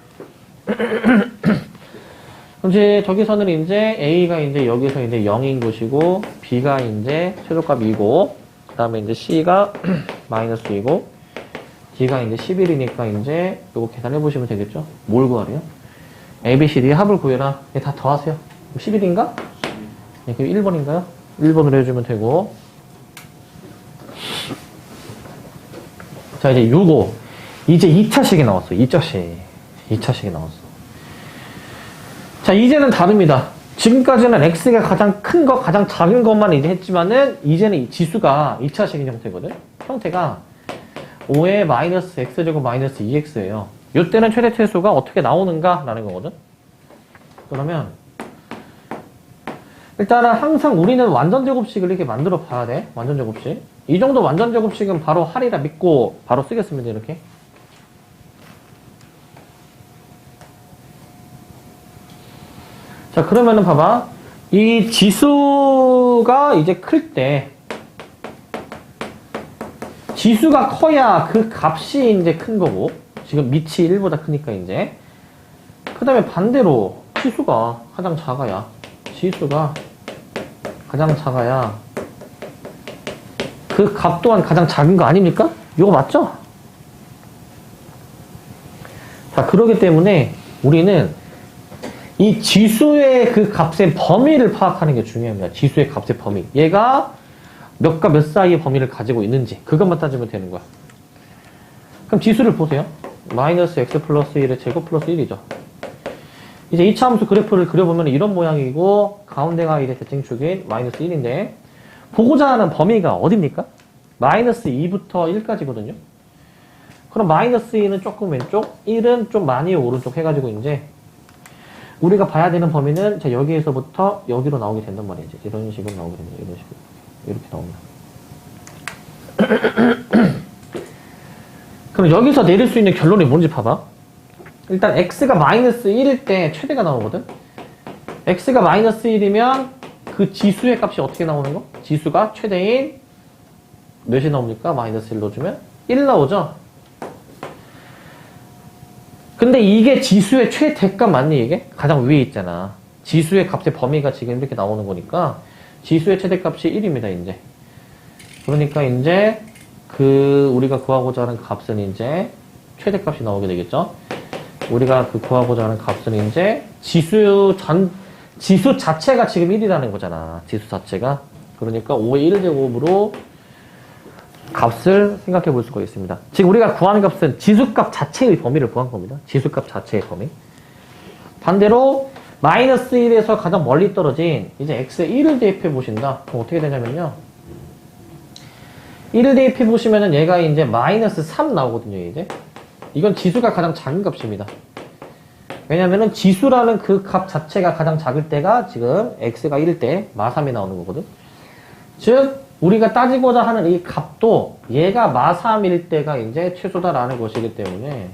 그럼 이제 저기서는 이제 A가 이제 여기서 이제 0인 것이고, B가 이제 최소값 2고, 그 다음에 이제 C가 마이너스 2고, D가 이제 11이니까 이제 요거 계산해 보시면 되겠죠? 뭘 구하래요? A, B, C, D의 합을 구해라. 다 더하세요. 11인가? 네, 그럼 1번인가요? 1번으로 해주면 되고. 자, 이제 요거. 이제 2차식이 나왔어. 2차식이 나왔어. 자, 이제는 다릅니다. 지금까지는 x가 가장 큰 거, 가장 작은 것만 이제 했지만은, 이제는 지수가 2차식인 형태거든? 형태가 5의 마이너스 x제곱 마이너스 2x예요. 이때는 최대 최소가 어떻게 나오는가? 라는 거거든? 그러면, 일단은 항상 우리는 완전제곱식을 이렇게 만들어 봐야 돼. 완전제곱식. 이 정도 완전제곱식은 바로 할이라 믿고 바로 쓰겠습니다. 이렇게. 자, 그러면은 봐봐. 이 지수가 이제 클 때, 지수가 커야 그 값이 이제 큰 거고, 지금 밑이 1보다 크니까 이제. 그 다음에 반대로 지수가 가장 작아야, 그 값 또한 가장 작은 거 아닙니까? 이거 맞죠? 자, 그러기 때문에 우리는 이 지수의 그 값의 범위를 파악하는 게 중요합니다. 지수의 값의 범위. 얘가 몇과 몇 사이의 범위를 가지고 있는지 그것만 따지면 되는 거야. 그럼 지수를 보세요. 마이너스 x 플러스 1의 제곱 플러스 1이죠. 이제 2차 함수 그래프를 그려보면 이런 모양이고 가운데가 이제 대칭축인 마이너스 1인데 보고자 하는 범위가 어딥니까? 마이너스 2부터 1까지거든요. 그럼 마이너스 2는 조금 왼쪽, 1은 좀 많이 오른쪽 해가지고 이제 우리가 봐야 되는 범위는 자, 여기에서부터 여기로 나오게 된단 말이지. 이런 식으로 나오게 됩니다. 이런 식으로. 이렇게 나옵니다. 그럼 여기서 내릴 수 있는 결론이 뭔지 봐봐. 일단 x가 마이너스 1일 때 최대가 나오거든. x가 마이너스 1이면 그 지수의 값이 어떻게 나오는 거? 지수가 최대인 몇이 나옵니까? 마이너스 1 넣어주면 1 나오죠? 근데 이게 지수의 최대값 맞니, 이게? 가장 위에 있잖아. 지수의 값의 범위가 지금 이렇게 나오는 거니까, 지수의 최대값이 1입니다, 이제. 그러니까 이제, 우리가 구하고자 하는 값은 이제, 최대값이 나오게 되겠죠? 우리가 구하고자 하는 값은 이제, 지수 자체가 지금 1이라는 거잖아. 지수 자체가. 그러니까 5의 1제곱으로 값을 생각해 볼 수가 있습니다. 지금 우리가 구하는 값은 지수값 자체의 범위를 구한 겁니다. 지수값 자체의 범위. 반대로 마이너스 1에서 가장 멀리 떨어진 이제 x에 1을 대입해 보신다. 그럼 어떻게 되냐면요. 1을 대입해 보시면은 얘가 이제 마이너스 3 나오거든요, 이제. 이건 지수가 가장 작은 값입니다. 왜냐면은 지수라는 그 값 자체가 가장 작을 때가 지금 x가 1일 때 마3이 나오는 거거든. 즉, 우리가 따지고자 하는 이 값도 얘가 마3일 때가 이제 최소다라는 것이기 때문에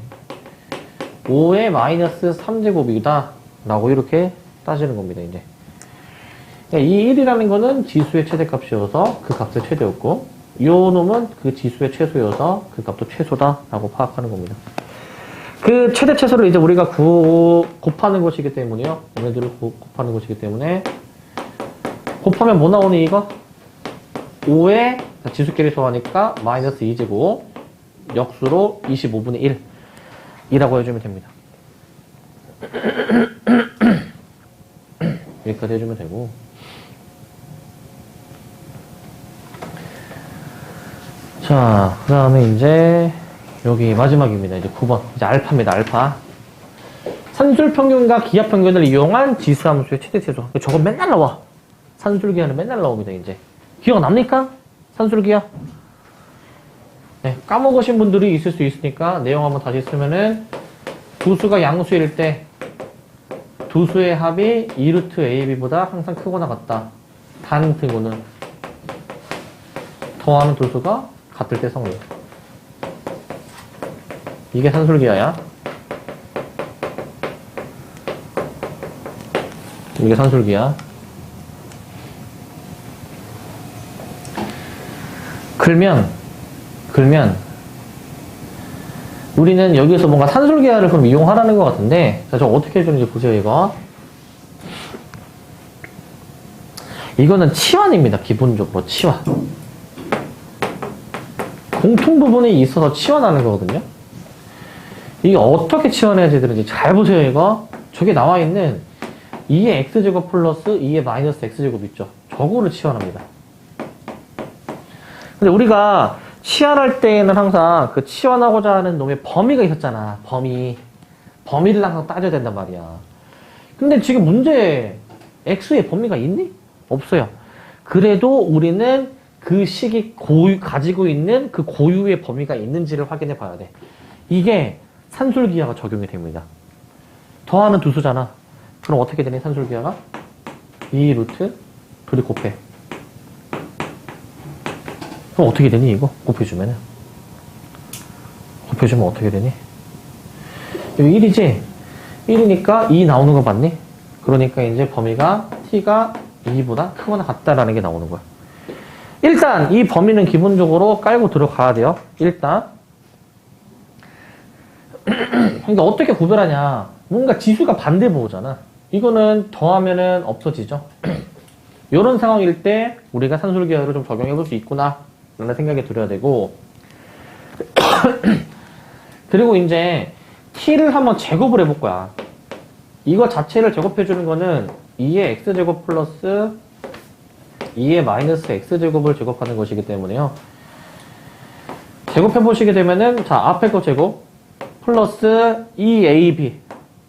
5의 마이너스 3제곱이다 라고 이렇게 따지는 겁니다, 이제. 이 1이라는 거는 지수의 최대값이어서 그 값의 최대였고, 요 놈은 그 지수의 최소여서 그 값도 최소다 라고 파악하는 겁니다. 그 최대 최소를 이제 우리가 곱하는 것이기 때문에요. 얘네들을 곱하는 것이기 때문에 곱하면 뭐 나오니 이거? 5에 지수끼리 소하니까 마이너스 2제곱 역수로 25분의 1 이라고 해주면 됩니다. 여기까지 해주면 되고, 자, 그 다음에 이제 여기 마지막입니다. 이제 9번. 이제 알파입니다, 알파. 산술평균과 기하평균을 이용한 지수함수의 최대최소. 저거 맨날 나와. 산술기하는 맨날 나옵니다, 이제. 기억납니까? 산술기하? 네, 까먹으신 분들이 있을 수 있으니까 내용 한번 다시 쓰면은 두 수가 양수일 때 두 수의 합이 2루트 AB보다 항상 크거나 같다. 단 등호는 더하는 두 수가 같을 때 성립. 이게 산술기하야. 이게 산술기하. 글면 우리는 여기서 뭔가 산술기하를 그럼 이용하라는 것 같은데, 자, 저 어떻게 해주는지 보세요. 이거는 치환입니다. 기본적으로 치환. 공통 부분이 있어서 치환하는 거거든요. 이게 어떻게 치환해야지 되는지 잘 보세요. 이거 저게 나와 있는 2의 x제곱 플러스 2의 마이너스 x제곱 있죠. 저거를 치환합니다. 근데 우리가 치환할 때에는 항상 그 치환하고자 하는 놈의 범위가 있었잖아. 범위를 항상 따져야 된단 말이야. 근데 지금 문제에 x의 범위가 있니? 없어요. 그래도 우리는 그 식이 가지고 있는 그 고유의 범위가 있는지를 확인해 봐야 돼. 이게 산술기하가 적용이 됩니다. 더하는 두 수잖아. 그럼 어떻게 되니, 산술기하가? 2루트 둘이 곱해. 그럼 어떻게 되니, 이거? 곱해주면 어떻게 되니? 여기 1이지? 1이니까 2 나오는 거 맞니? 그러니까 이제 범위가 t가 2보다 크거나 같다라는 게 나오는 거야. 일단 이 범위는 기본적으로 깔고 들어가야 돼요. 일단. 그러니까 어떻게 구별하냐? 뭔가 지수가 반대 보호잖아. 이거는 더하면은 없어지죠. 이런 상황일 때 우리가 산술기하를 좀 적용해 볼 수 있구나 라는 생각이 들어야 되고, 그리고 이제 t를 한번 제곱을 해볼 거야. 이거 자체를 제곱해 주는 거는 2의 x제곱 플러스 2의 마이너스 x제곱을 제곱하는 것이기 때문에요. 제곱해 보시게 되면은, 자, 앞에 거 제곱 플러스 2ab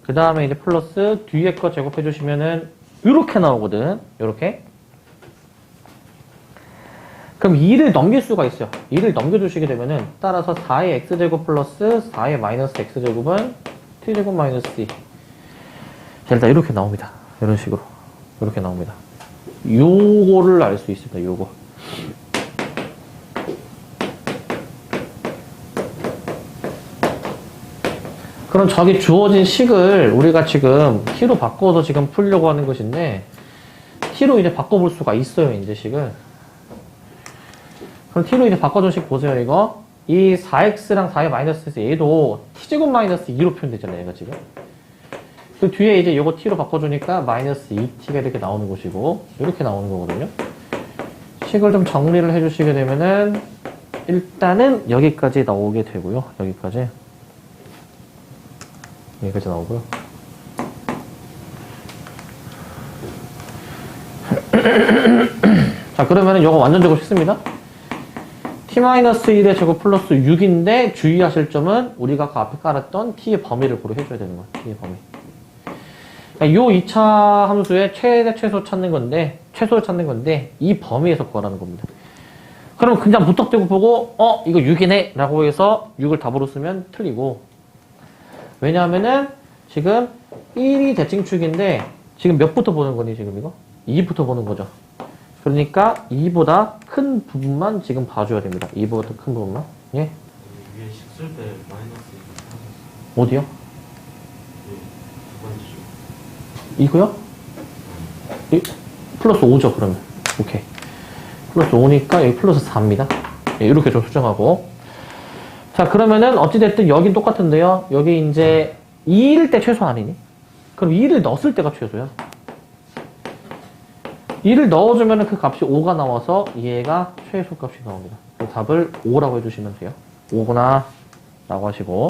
그 다음에 이제 플러스 뒤에 거 제곱해 주시면은 이렇게 나오거든. 요렇게. 그럼 2를 넘길 수가 있어요. 2를 넘겨주시게 되면은, 따라서 4의 x제곱 플러스 4의 마이너스 x제곱은 t제곱 마이너스 c. 자, 일단 이렇게 나옵니다. 이런 식으로. 이렇게 나옵니다. 요거를 알 수 있습니다. 요거. 그럼 저기 주어진 식을 우리가 지금 t로 바꿔서 지금 풀려고 하는 것인데, t로 이제 바꿔볼 수가 있어요. 이제 식을. 그럼 t로 이제 바꿔준 식 보세요. 이거 이 4x랑 4의 마이너스에서 얘도 t제곱 마이너스 2로 표현되잖아요, 얘가 지금. 그 뒤에 이제 요거 t로 바꿔주니까 마이너스 2t가 이렇게 나오는 것이고, 이렇게 나오는 거거든요. 식을 좀 정리를 해주시게 되면은, 일단은 여기까지 나오게 되고요. 여기까지 나오고요. 자, 그러면은 요거 완전 제곱 쉽습니다. t-1의 제곱 플러스 6인데 주의하실 점은 우리가 그 앞에 깔았던 t의 범위를 고려해줘야 되는 거야. t의 범위. 그러니까 요 2차 함수의 최대 최소를 찾는 건데 이 범위에서 구하라는 겁니다. 그럼 그냥 무턱대고 보고 이거 6이네 라고 해서 6을 답으로 쓰면 틀리고, 왜냐하면은 지금 1이 대칭축인데 지금 몇부터 보는 거니 지금 이거? 2부터 보는 거죠. 그러니까 2보다 큰 부분만 지금 봐줘야 됩니다. 2보다 큰 부분만. 예? 위에 식 쓸 때 마이너스 2 어디요? 두 번째 줄. 이거요? 플러스 5죠, 그러면. 오케이. 플러스 5니까 여기 플러스 4입니다. 예, 이렇게 좀 수정하고. 자, 그러면은 어찌됐든 여긴 똑같은데요. 여기 이제 2일 때 최소 아니니? 그럼 2를 넣었을 때가 최소야. 2를 넣어주면 그 값이 5가 나와서 얘가 최소 값이 나옵니다. 그 답을 5라고 해주시면 돼요. 5구나 라고 하시고.